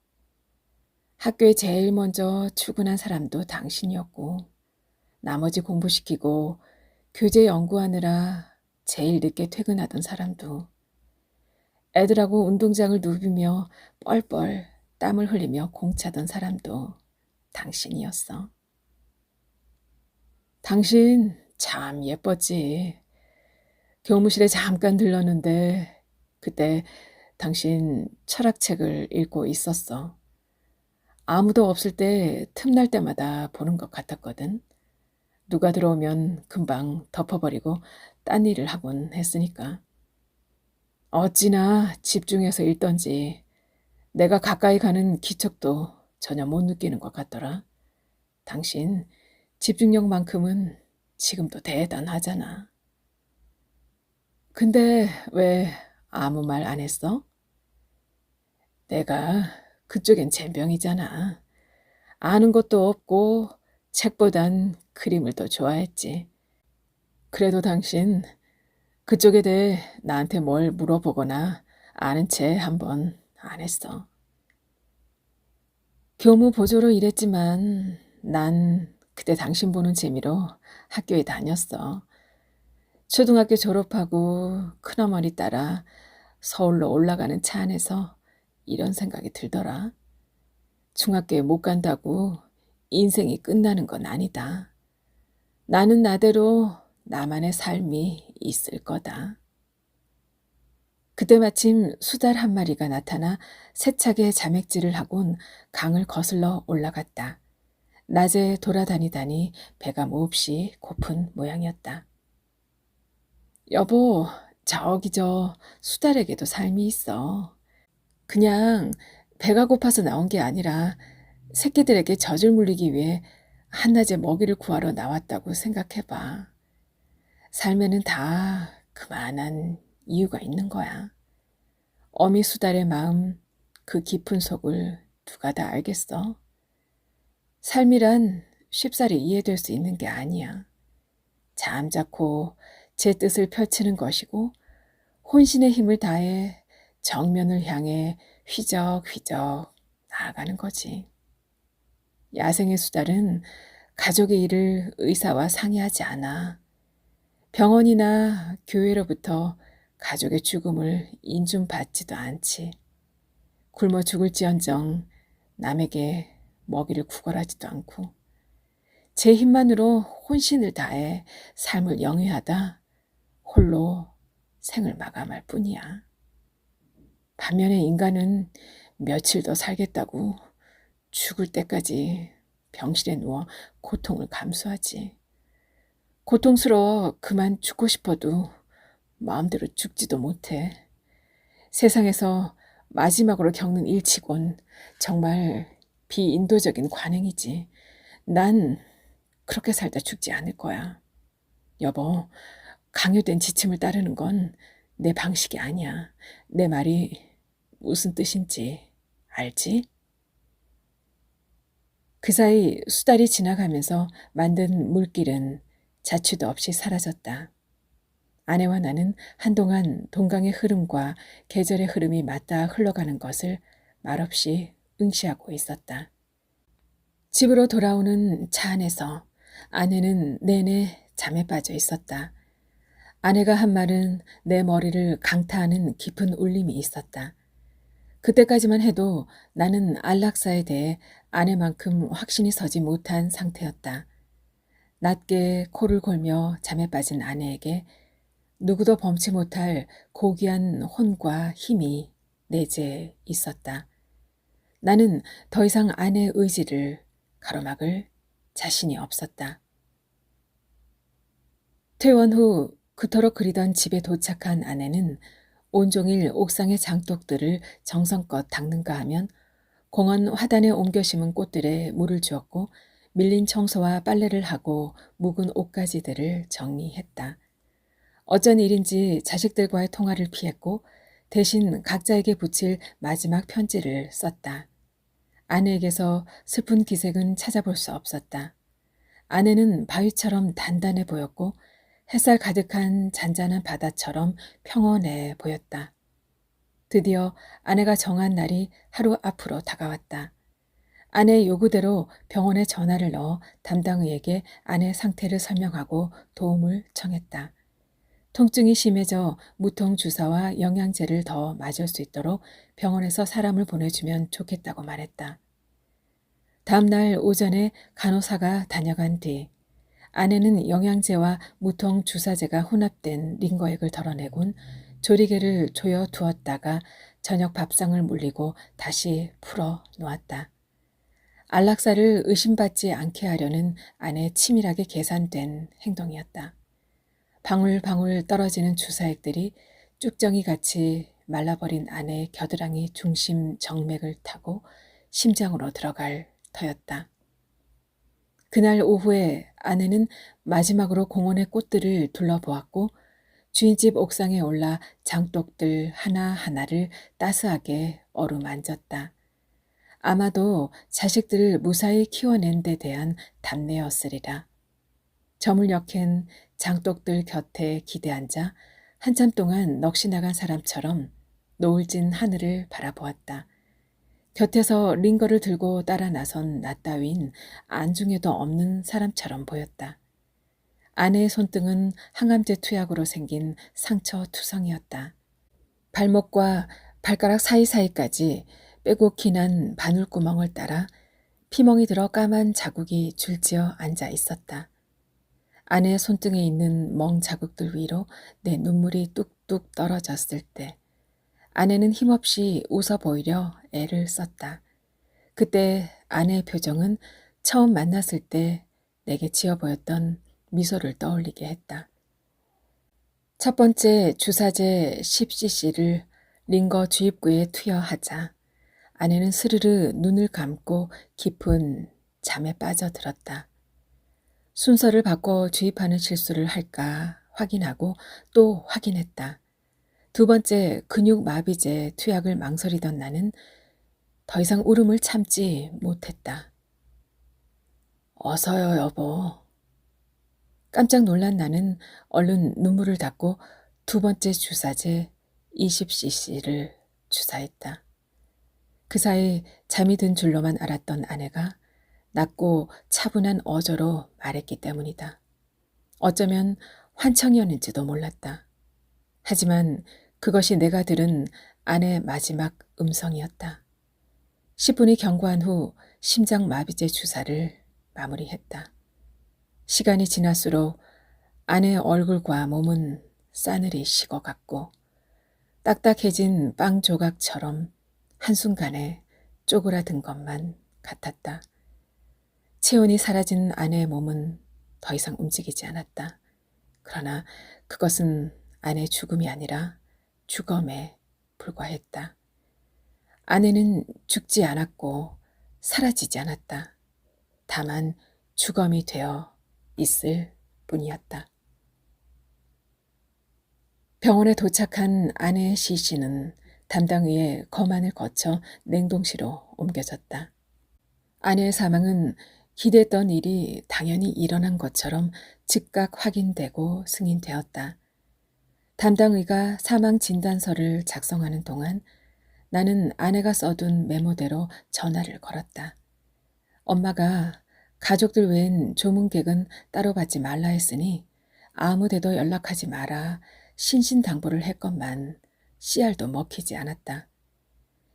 학교에 제일 먼저 출근한 사람도 당신이었고 나머지 공부시키고 교재 연구하느라 제일 늦게 퇴근하던 사람도 애들하고 운동장을 누비며 뻘뻘 땀을 흘리며 공차던 사람도 당신이었어. 당신 참 예뻤지. 교무실에 잠깐 들렀는데 그때 당신 철학책을 읽고 있었어. 아무도 없을 때 틈날 때마다 보는 것 같았거든. 누가 들어오면 금방 덮어버리고 딴 일을 하곤 했으니까. 어찌나 집중해서 읽던지 내가 가까이 가는 기척도 전혀 못 느끼는 것 같더라. 당신 집중력만큼은 지금도 대단하잖아. 근데 왜 아무 말 안 했어? 내가 그쪽엔 젬병이잖아. 아는 것도 없고 책보단 그림을 더 좋아했지. 그래도 당신 그쪽에 대해 나한테 뭘 물어보거나 아는 채 한번 안 했어. 교무 보조로 일했지만 난 그때 당신 보는 재미로 학교에 다녔어. 초등학교 졸업하고 큰어머니 따라 서울로 올라가는 차 안에서 이런 생각이 들더라. 중학교에 못 간다고 인생이 끝나는 건 아니다. 나는 나대로 나만의 삶이 있을 거다. 그때 마침 수달 한 마리가 나타나 세차게 자맥질을 하곤 강을 거슬러 올라갔다. 낮에 돌아다니다니 배가 몹시 고픈 모양이었다. 여보, 저기 저 수달에게도 삶이 있어. 그냥 배가 고파서 나온 게 아니라 새끼들에게 젖을 물리기 위해 한낮에 먹이를 구하러 나왔다고 생각해봐. 삶에는 다 그만한 이유가 있는 거야. 어미 수달의 마음, 그 깊은 속을 누가 다 알겠어? 삶이란 쉽사리 이해될 수 있는 게 아니야. 잠자코 제 뜻을 펼치는 것이고 혼신의 힘을 다해 정면을 향해 휘적휘적 나아가는 거지. 야생의 수달은 가족의 일을 의사와 상의하지 않아. 병원이나 교회로부터 가족의 죽음을 인준받지도 않지. 굶어 죽을지언정 남에게 먹이를 구걸하지도 않고 제 힘만으로 혼신을 다해 삶을 영위하다 홀로 생을 마감할 뿐이야. 반면에 인간은 며칠 더 살겠다고 죽을 때까지 병실에 누워 고통을 감수하지. 고통스러워 그만 죽고 싶어도 마음대로 죽지도 못해. 세상에서 마지막으로 겪는 일치곤 정말 비인도적인 관행이지. 난 그렇게 살다 죽지 않을 거야. 여보, 강요된 지침을 따르는 건 내 방식이 아니야. 내 말이 무슨 뜻인지 알지? 그 사이 수달이 지나가면서 만든 물길은 자취도 없이 사라졌다. 아내와 나는 한동안 동강의 흐름과 계절의 흐름이 맞닿아 흘러가는 것을 말없이 응시하고 있었다. 집으로 돌아오는 차 안에서 아내는 내내 잠에 빠져 있었다. 아내가 한 말은 내 머리를 강타하는 깊은 울림이 있었다. 그때까지만 해도 나는 안락사에 대해 아내만큼 확신이 서지 못한 상태였다. 낮게 코를 골며 잠에 빠진 아내에게 누구도 범치 못할 고귀한 혼과 힘이 내재해 있었다. 나는 더 이상 아내의 의지를 가로막을 자신이 없었다. 퇴원 후 그토록 그리던 집에 도착한 아내는 온종일 옥상의 장독들을 정성껏 닦는가 하면 공원 화단에 옮겨 심은 꽃들에 물을 주었고 밀린 청소와 빨래를 하고 묵은 옷가지들을 정리했다. 어쩐 일인지 자식들과의 통화를 피했고 대신 각자에게 붙일 마지막 편지를 썼다. 아내에게서 슬픈 기색은 찾아볼 수 없었다. 아내는 바위처럼 단단해 보였고 햇살 가득한 잔잔한 바다처럼 평온해 보였다. 드디어 아내가 정한 날이 하루 앞으로 다가왔다. 아내의 요구대로 병원에 전화를 넣어 담당의에게 아내 상태를 설명하고 도움을 청했다. 통증이 심해져 무통 주사와 영양제를 더 맞을 수 있도록 병원에서 사람을 보내주면 좋겠다고 말했다. 다음 날 오전에 간호사가 다녀간 뒤 아내는 영양제와 무통 주사제가 혼합된 링거액을 덜어내곤 조리개를 조여 두었다가 저녁 밥상을 물리고 다시 풀어 놓았다. 안락사를 의심받지 않게 하려는 아내의 치밀하게 계산된 행동이었다. 방울방울 떨어지는 주사액들이 쭉정이같이 말라버린 아내의 겨드랑이 중심 정맥을 타고 심장으로 들어갈 터였다. 그날 오후에 아내는 마지막으로 공원의 꽃들을 둘러보았고 주인집 옥상에 올라 장독들 하나하나를 따스하게 어루만졌다. 아마도 자식들을 무사히 키워낸 데 대한 답례였으리라. 저물 역행 장독들 곁에 기대앉아 한참 동안 넋이 나간 사람처럼 노을진 하늘을 바라보았다. 곁에서 링거를 들고 따라 나선 나 따윈 안중에도 없는 사람처럼 보였다. 아내의 손등은 항암제 투약으로 생긴 상처투성이었다. 발목과 발가락 사이사이까지 빼곡히 난 바늘구멍을 따라 피멍이 들어 까만 자국이 줄지어 앉아 있었다. 아내의 손등에 있는 멍 자국들 위로 내 눈물이 뚝뚝 떨어졌을 때 아내는 힘없이 웃어 보이려 애를 썼다. 그때 아내의 표정은 처음 만났을 때 내게 지어 보였던 미소를 떠올리게 했다. 첫 번째 주사제 10cc를 링거 주입구에 투여하자 아내는 스르르 눈을 감고 깊은 잠에 빠져들었다. 순서를 바꿔 주입하는 실수를 할까 확인하고 또 확인했다. 두 번째 근육마비제 투약을 망설이던 나는 더 이상 울음을 참지 못했다. 어서요, 여보. 깜짝 놀란 나는 얼른 눈물을 닦고 두 번째 주사제 20cc를 주사했다. 그 사이 잠이 든 줄로만 알았던 아내가 낮고 차분한 어조로 말했기 때문이다. 어쩌면 환청이었는지도 몰랐다. 하지만 그것이 내가 들은 아내의 마지막 음성이었다. 10분이 경과한 후 심장마비제 주사를 마무리했다. 시간이 지날수록 아내의 얼굴과 몸은 싸늘히 식어갔고 딱딱해진 빵 조각처럼 한순간에 쪼그라든 것만 같았다. 체온이 사라진 아내의 몸은 더 이상 움직이지 않았다. 그러나 그것은 아내의 죽음이 아니라 죽음에 불과했다. 아내는 죽지 않았고 사라지지 않았다. 다만 주검이 되어 있을 뿐이었다. 병원에 도착한 아내의 시신은 담당의의 검안을 거쳐 냉동실로 옮겨졌다. 아내의 사망은 기대했던 일이 당연히 일어난 것처럼 즉각 확인되고 승인되었다. 담당의가 사망 진단서를 작성하는 동안 나는 아내가 써둔 메모대로 전화를 걸었다. 엄마가 가족들 외엔 조문객은 따로 받지 말라 했으니 아무데도 연락하지 마라 신신당부를 했건만 씨알도 먹히지 않았다.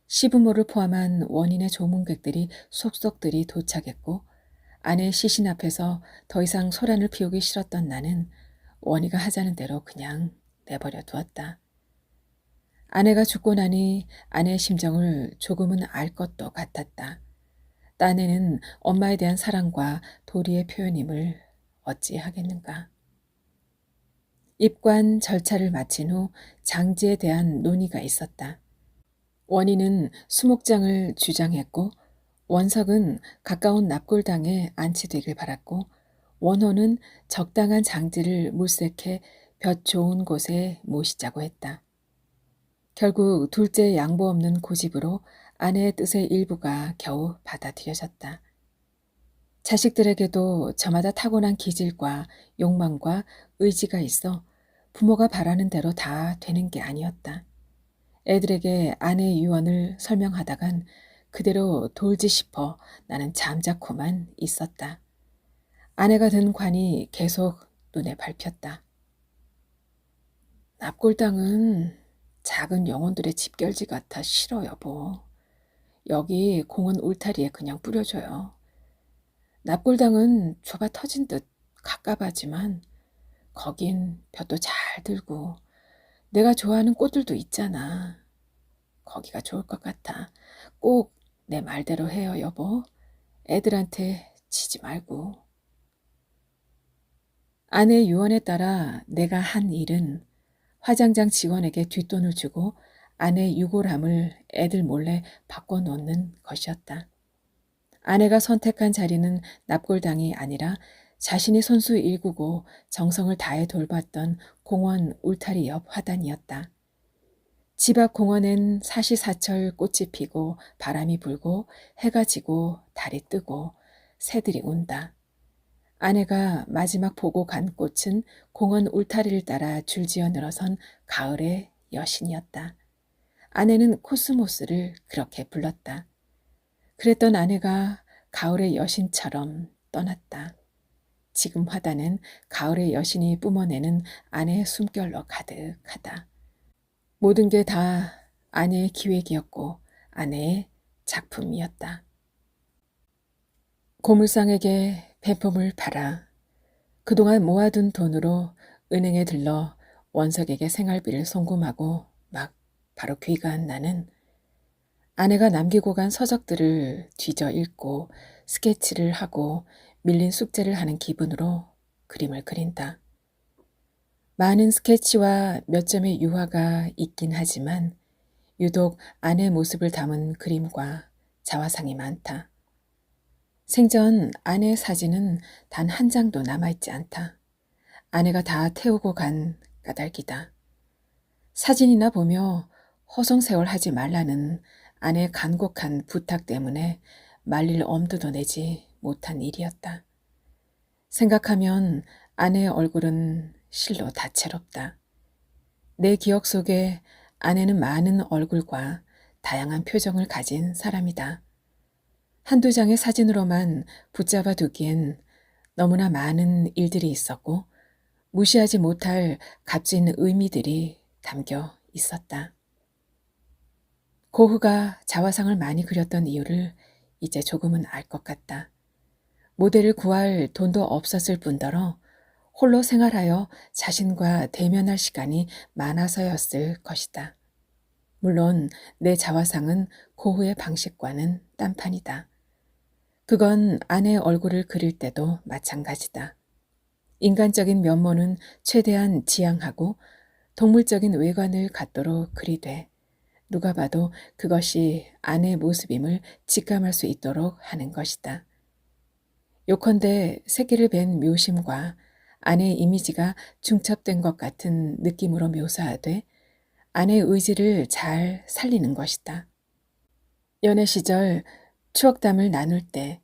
시부모를 포함한 원인의 조문객들이 속속들이 도착했고 아내의 시신 앞에서 더 이상 소란을 피우기 싫었던 나는 원희가 하자는 대로 그냥 내버려 두었다. 아내가 죽고 나니 아내의 심정을 조금은 알 것도 같았다. 딴에는 엄마에 대한 사랑과 도리의 표현임을 어찌하겠는가. 입관 절차를 마친 후 장지에 대한 논의가 있었다. 원희는 수목장을 주장했고 원석은 가까운 납골당에 안치되길 바랐고 원호는 적당한 장지를 물색해 볕 좋은 곳에 모시자고 했다. 결국 둘째 양보 없는 고집으로 아내의 뜻의 일부가 겨우 받아들여졌다. 자식들에게도 저마다 타고난 기질과 욕망과 의지가 있어 부모가 바라는 대로 다 되는 게 아니었다. 애들에게 아내의 유언을 설명하다간 그대로 돌지 싶어 나는 잠자코만 있었다. 아내가 든 관이 계속 눈에 밟혔다. 납골당은 작은 영혼들의 집결지 같아 싫어 여보. 여기 공원 울타리에 그냥 뿌려줘요. 납골당은 좁아 터진 듯 갑갑하지만 거긴 볕도 잘 들고 내가 좋아하는 꽃들도 있잖아. 거기가 좋을 것 같아. 꼭 내 말대로 해요 여보. 애들한테 지지 말고. 아내의 유언에 따라 내가 한 일은 화장장 직원에게 뒷돈을 주고 아내의 유골함을 애들 몰래 바꿔놓는 것이었다. 아내가 선택한 자리는 납골당이 아니라 자신이 손수 일구고 정성을 다해 돌봤던 공원 울타리 옆 화단이었다. 집 앞 공원엔 사시사철 꽃이 피고 바람이 불고 해가 지고 달이 뜨고 새들이 운다. 아내가 마지막 보고 간 꽃은 공원 울타리를 따라 줄지어 늘어선 가을의 여신이었다. 아내는 코스모스를 그렇게 불렀다. 그랬던 아내가 가을의 여신처럼 떠났다. 지금 화단은 가을의 여신이 뿜어내는 아내의 숨결로 가득하다. 모든 게 다 아내의 기획이었고 아내의 작품이었다. 고물상에게 배품을 팔아 그동안 모아둔 돈으로 은행에 들러 원석에게 생활비를 송금하고 막 바로 귀가한 나는 아내가 남기고 간 서적들을 뒤져 읽고 스케치를 하고 밀린 숙제를 하는 기분으로 그림을 그린다. 많은 스케치와 몇 점의 유화가 있긴 하지만 유독 아내의 모습을 담은 그림과 자화상이 많다. 생전 아내의 사진은 단 한 장도 남아있지 않다. 아내가 다 태우고 간 까닭이다. 사진이나 보며 허송세월하지 말라는 아내의 간곡한 부탁 때문에 말릴 엄두도 내지 못한 일이었다. 생각하면 아내의 얼굴은 실로 다채롭다. 내 기억 속에 아내는 많은 얼굴과 다양한 표정을 가진 사람이다. 한두 장의 사진으로만 붙잡아 두기엔 너무나 많은 일들이 있었고 무시하지 못할 값진 의미들이 담겨 있었다. 고흐가 자화상을 많이 그렸던 이유를 이제 조금은 알 것 같다. 모델을 구할 돈도 없었을 뿐더러 홀로 생활하여 자신과 대면할 시간이 많아서였을 것이다. 물론 내 자화상은 고흐의 방식과는 딴판이다. 그건 아내의 얼굴을 그릴 때도 마찬가지다. 인간적인 면모는 최대한 지양하고 동물적인 외관을 갖도록 그리되 누가 봐도 그것이 아내의 모습임을 직감할 수 있도록 하는 것이다. 요컨대 새끼를 뵌 묘심과 아내의 이미지가 중첩된 것 같은 느낌으로 묘사하되 아내의 의지를 잘 살리는 것이다. 연애 시절 추억담을 나눌 때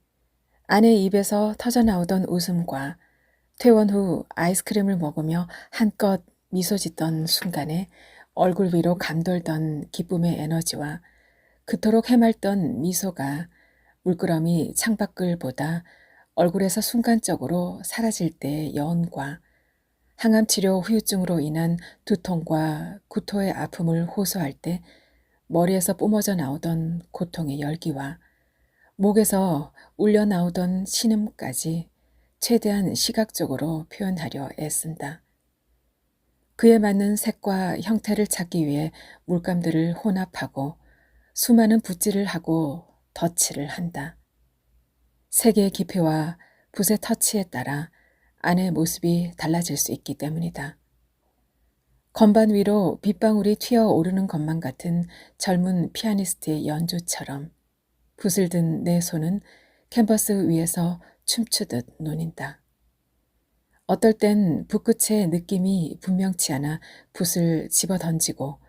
아내의 입에서 터져나오던 웃음과 퇴원 후 아이스크림을 먹으며 한껏 미소 짓던 순간에 얼굴 위로 감돌던 기쁨의 에너지와 그토록 해맑던 미소가 물끄러미 창밖을보다 얼굴에서 순간적으로 사라질 때의 여운과 항암치료 후유증으로 인한 두통과 구토의 아픔을 호소할 때 머리에서 뿜어져 나오던 고통의 열기와 목에서 울려 나오던 신음까지 최대한 시각적으로 표현하려 애쓴다. 그에 맞는 색과 형태를 찾기 위해 물감들을 혼합하고 수많은 붓질을 하고 덧칠을 한다. 색의 깊이와 붓의 터치에 따라 아내의 모습이 달라질 수 있기 때문이다. 건반 위로 빗방울이 튀어오르는 것만 같은 젊은 피아니스트의 연주처럼 붓을 든 내 손은 캔버스 위에서 춤추듯 논인다. 어떨 땐 붓끝의 느낌이 분명치 않아 붓을 집어던지고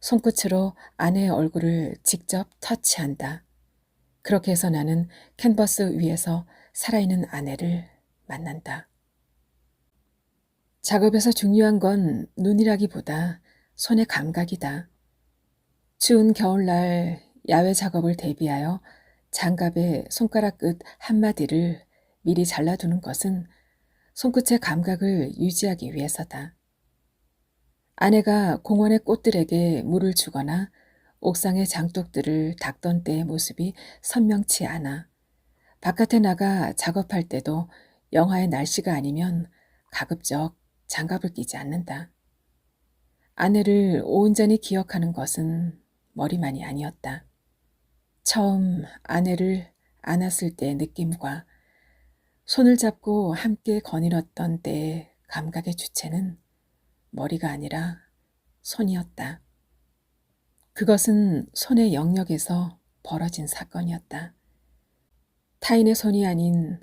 손끝으로 아내의 얼굴을 직접 터치한다. 그렇게 해서 나는 캔버스 위에서 살아있는 아내를 만난다. 작업에서 중요한 건 눈이라기보다 손의 감각이다. 추운 겨울날 야외 작업을 대비하여 장갑의 손가락 끝 한마디를 미리 잘라두는 것은 손끝의 감각을 유지하기 위해서다. 아내가 공원의 꽃들에게 물을 주거나 옥상의 장독들을 닦던 때의 모습이 선명치 않아 바깥에 나가 작업할 때도 영하의 날씨가 아니면 가급적 장갑을 끼지 않는다. 아내를 온전히 기억하는 것은 머리만이 아니었다. 처음 아내를 안았을 때의 느낌과 손을 잡고 함께 거닐었던 때의 감각의 주체는 머리가 아니라 손이었다. 그것은 손의 영역에서 벌어진 사건이었다. 타인의 손이 아닌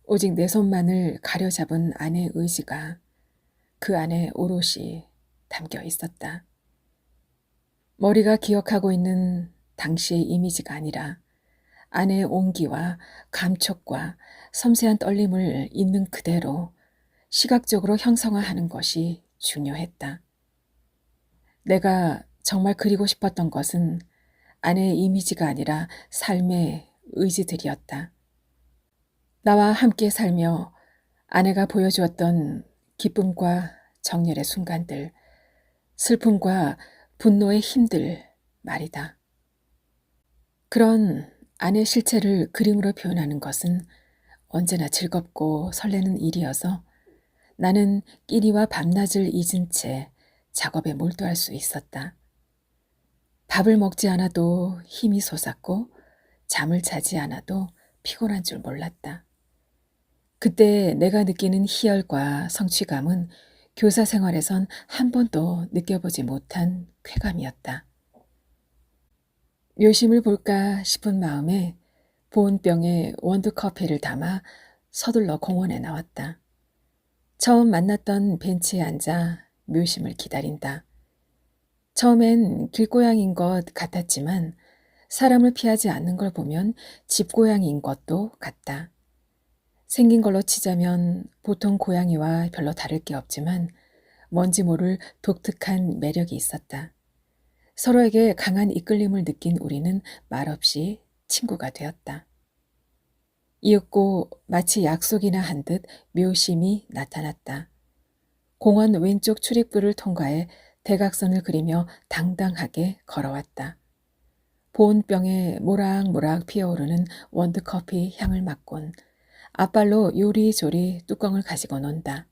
오직 내 손만을 가려잡은 아내의 의지가 그 안에 오롯이 담겨 있었다. 머리가 기억하고 있는 당시의 이미지가 아니라 아내의 온기와 감촉과 섬세한 떨림을 있는 그대로 시각적으로 형성화하는 것이 중요했다. 내가 정말 그리고 싶었던 것은 아내의 이미지가 아니라 삶의 의지들이었다. 나와 함께 살며 아내가 보여주었던 기쁨과 정열의 순간들, 슬픔과 분노의 힘들 말이다. 그런 아내의 실체를 그림으로 표현하는 것은 언제나 즐겁고 설레는 일이어서 나는 끼니와 밤낮을 잊은 채 작업에 몰두할 수 있었다. 밥을 먹지 않아도 힘이 솟았고 잠을 자지 않아도 피곤한 줄 몰랐다. 그때 내가 느끼는 희열과 성취감은 교사 생활에선 한 번도 느껴보지 못한 쾌감이었다. 묘심을 볼까 싶은 마음에 보온병에 원두커피를 담아 서둘러 공원에 나왔다. 처음 만났던 벤치에 앉아 묘심을 기다린다. 처음엔 길고양인 것 같았지만 사람을 피하지 않는 걸 보면 집고양이인 것도 같다. 생긴 걸로 치자면 보통 고양이와 별로 다를 게 없지만 뭔지 모를 독특한 매력이 있었다. 서로에게 강한 이끌림을 느낀 우리는 말없이 친구가 되었다. 이윽고 마치 약속이나 한 듯 묘심이 나타났다. 공원 왼쪽 출입구를 통과해 대각선을 그리며 당당하게 걸어왔다. 보온병에 모락모락 피어오르는 원두커피 향을 맡곤 앞발로 요리조리 뚜껑을 가지고 논다.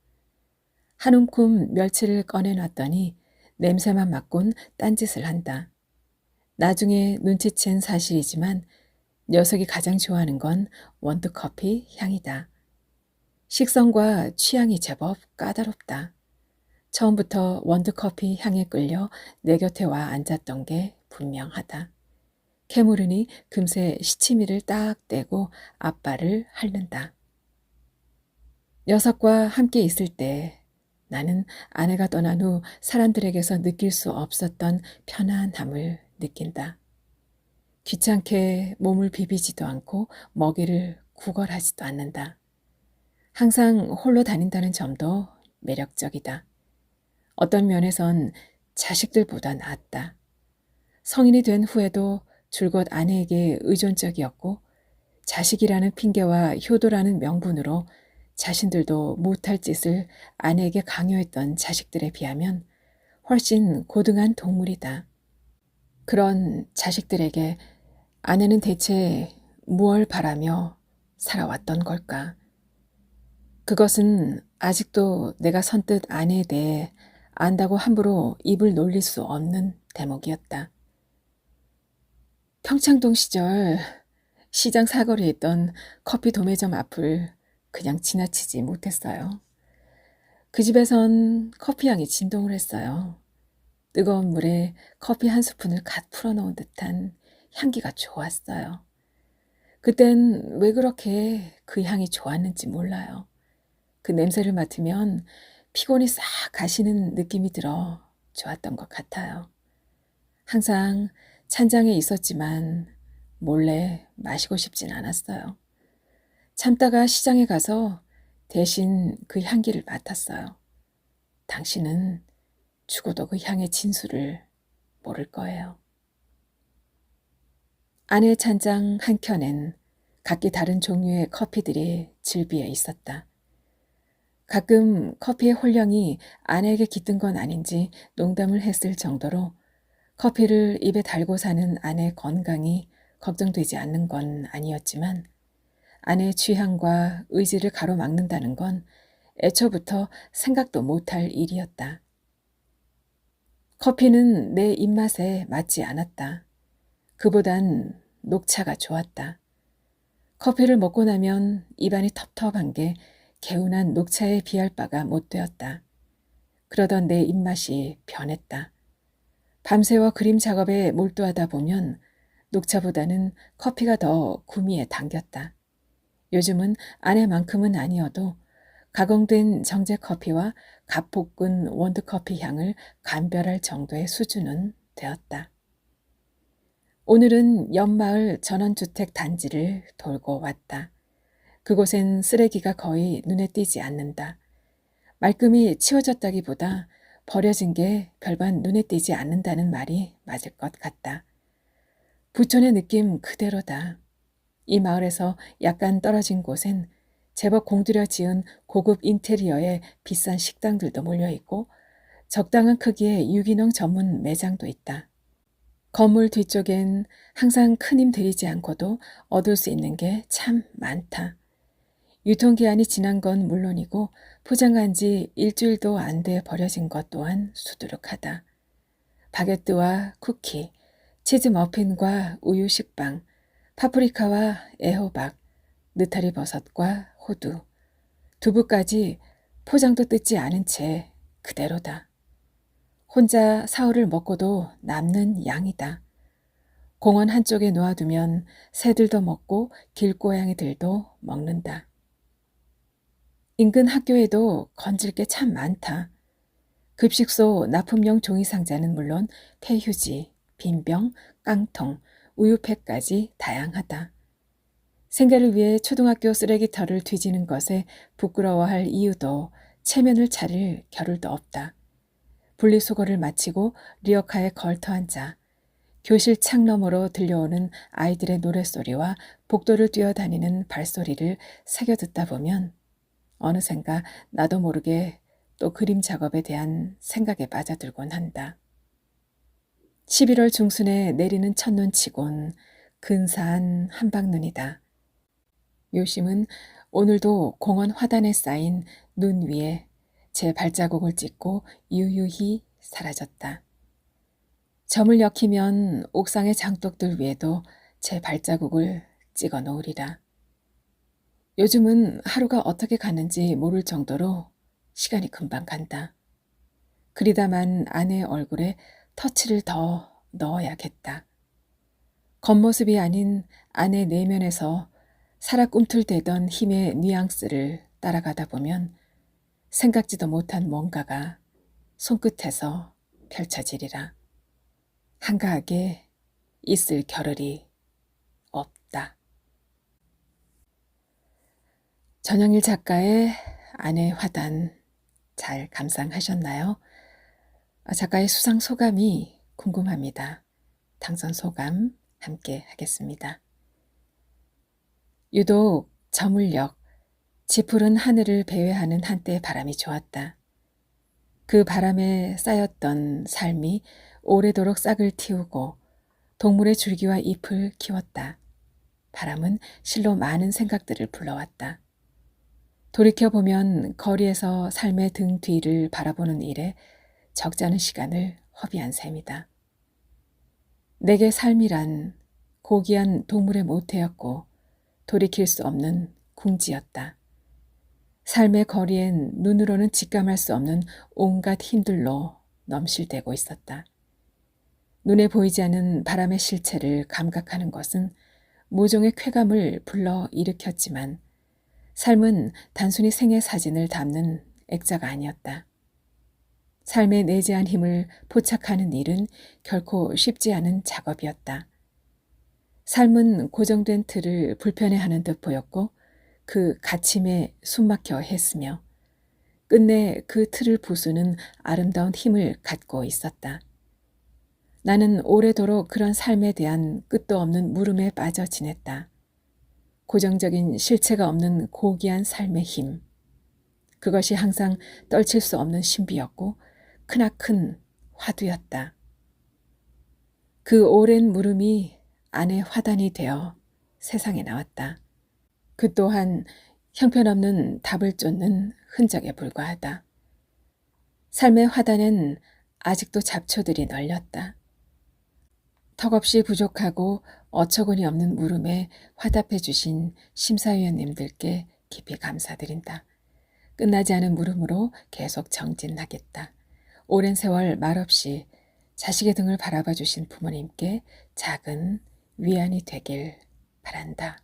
한 움큼 멸치를 꺼내놨더니 냄새만 맡곤 딴짓을 한다. 나중에 눈치챈 사실이지만 녀석이 가장 좋아하는 건 원두커피 향이다. 식성과 취향이 제법 까다롭다. 처음부터 원두커피 향에 끌려 내 곁에 와 앉았던 게 분명하다. 캐물으니 금세 시치미를 딱 떼고 앞발을 핥는다. 녀석과 함께 있을 때 나는 아내가 떠난 후 사람들에게서 느낄 수 없었던 편안함을 느낀다. 귀찮게 몸을 비비지도 않고 먹이를 구걸하지도 않는다. 항상 홀로 다닌다는 점도 매력적이다. 어떤 면에선 자식들보다 낫다. 성인이 된 후에도 줄곧 아내에게 의존적이었고 자식이라는 핑계와 효도라는 명분으로 자신들도 못할 짓을 아내에게 강요했던 자식들에 비하면 훨씬 고등한 동물이다. 그런 자식들에게 아내는 대체 무얼 바라며 살아왔던 걸까? 그것은 아직도 내가 선뜻 아내에 대해 안다고 함부로 입을 놀릴 수 없는 대목이었다. 평창동 시절 시장 사거리에 있던 커피 도매점 앞을 그냥 지나치지 못했어요. 그 집에선 커피 향이 진동을 했어요. 뜨거운 물에 커피 한 스푼을 갓 풀어놓은 듯한 향기가 좋았어요. 그땐 왜 그렇게 그 향이 좋았는지 몰라요. 그 냄새를 맡으면 피곤이 싹 가시는 느낌이 들어 좋았던 것 같아요. 항상 찬장에 있었지만 몰래 마시고 싶진 않았어요. 참다가 시장에 가서 대신 그 향기를 맡았어요. 당신은 죽어도 그 향의 진수를 모를 거예요. 아내 찬장 한 켠엔 각기 다른 종류의 커피들이 즐비해 있었다. 가끔 커피의 홀령이 아내에게 깃든 건 아닌지 농담을 했을 정도로 커피를 입에 달고 사는 아내의 건강이 걱정되지 않는 건 아니었지만 아내의 취향과 의지를 가로막는다는 건 애초부터 생각도 못할 일이었다. 커피는 내 입맛에 맞지 않았다. 그보단 녹차가 좋았다. 커피를 먹고 나면 입안이 텁텁한 게 개운한 녹차에 비할 바가 못 되었다. 그러던 내 입맛이 변했다. 밤새워 그림 작업에 몰두하다 보면 녹차보다는 커피가 더 구미에 당겼다. 요즘은 아내만큼은 아니어도 가공된 정제 커피와 갓볶은 원두커피 향을 감별할 정도의 수준은 되었다. 오늘은 옆마을 전원주택 단지를 돌고 왔다. 그곳엔 쓰레기가 거의 눈에 띄지 않는다. 말끔히 치워졌다기보다 버려진 게 별반 눈에 띄지 않는다는 말이 맞을 것 같다. 부촌의 느낌 그대로다. 이 마을에서 약간 떨어진 곳엔 제법 공들여 지은 고급 인테리어의 비싼 식당들도 몰려있고 적당한 크기의 유기농 전문 매장도 있다. 건물 뒤쪽엔 항상 큰 힘 들이지 않고도 얻을 수 있는 게 참 많다. 유통기한이 지난 건 물론이고 포장한 지 일주일도 안 돼 버려진 것 또한 수두룩하다. 바게트와 쿠키, 치즈 머핀과 우유 식빵, 파프리카와 애호박, 느타리 버섯과 호두, 두부까지 포장도 뜯지 않은 채 그대로다. 혼자 사흘을 먹고도 남는 양이다. 공원 한쪽에 놓아두면 새들도 먹고 길고양이들도 먹는다. 인근 학교에도 건질 게 참 많다. 급식소 납품용 종이상자는 물론 폐휴지, 빈병, 깡통, 우유팩까지 다양하다. 생계를 위해 초등학교 쓰레기터를 뒤지는 것에 부끄러워할 이유도 체면을 차릴 겨를도 없다. 분리수거를 마치고 리어카에 걸터앉아 교실 창 너머로 들려오는 아이들의 노랫소리와 복도를 뛰어다니는 발소리를 새겨 듣다 보면 어느샌가 나도 모르게 또 그림 작업에 대한 생각에 빠져들곤 한다. 11월 중순에 내리는 첫눈치곤 근사한 한방눈이다. 묘심은 오늘도 공원 화단에 쌓인 눈 위에 제 발자국을 찍고 유유히 사라졌다. 점을 역히면 옥상의 장독들 위에도 제 발자국을 찍어 놓으리라. 요즘은 하루가 어떻게 가는지 모를 정도로 시간이 금방 간다. 그리다만 아내의 얼굴에 터치를 더 넣어야겠다. 겉모습이 아닌 아내 내면에서 살아 꿈틀대던 힘의 뉘앙스를 따라가다 보면 생각지도 못한 뭔가가 손끝에서 펼쳐지리라. 한가하게 있을 겨를이 없다. 전영일 작가의 아내 화단 잘 감상하셨나요? 작가의 수상 소감이 궁금합니다. 당선 소감 함께 하겠습니다. 유독 저물녘, 지푸른 하늘을 배회하는 한때의 바람이 좋았다. 그 바람에 쌓였던 삶이 오래도록 싹을 틔우고 동물의 줄기와 잎을 키웠다. 바람은 실로 많은 생각들을 불러왔다. 돌이켜보면 거리에서 삶의 등 뒤를 바라보는 일에 적지 않은 시간을 허비한 셈이다. 내게 삶이란 고귀한 동물의 모태였고 돌이킬 수 없는 궁지였다. 삶의 거리엔 눈으로는 직감할 수 없는 온갖 힘들로 넘실대고 있었다. 눈에 보이지 않는 바람의 실체를 감각하는 것은 모종의 쾌감을 불러 일으켰지만 삶은 단순히 생의 사진을 담는 액자가 아니었다. 삶의 내재한 힘을 포착하는 일은 결코 쉽지 않은 작업이었다. 삶은 고정된 틀을 불편해하는 듯 보였고 그 갇힘에 숨막혀 했으며 끝내 그 틀을 부수는 아름다운 힘을 갖고 있었다. 나는 오래도록 그런 삶에 대한 끝도 없는 물음에 빠져 지냈다. 고정적인 실체가 없는 고귀한 삶의 힘. 그것이 항상 떨칠 수 없는 신비였고 크나큰 화두였다. 그 오랜 물음이 아내 화단이 되어 세상에 나왔다. 그 또한 형편없는 답을 쫓는 흔적에 불과하다. 삶의 화단엔 아직도 잡초들이 널렸다. 턱없이 부족하고 어처구니 없는 물음에 화답해 주신 심사위원님들께 깊이 감사드린다. 끝나지 않은 물음으로 계속 정진하겠다. 오랜 세월 말없이 자식의 등을 바라봐 주신 부모님께 작은 위안이 되길 바란다.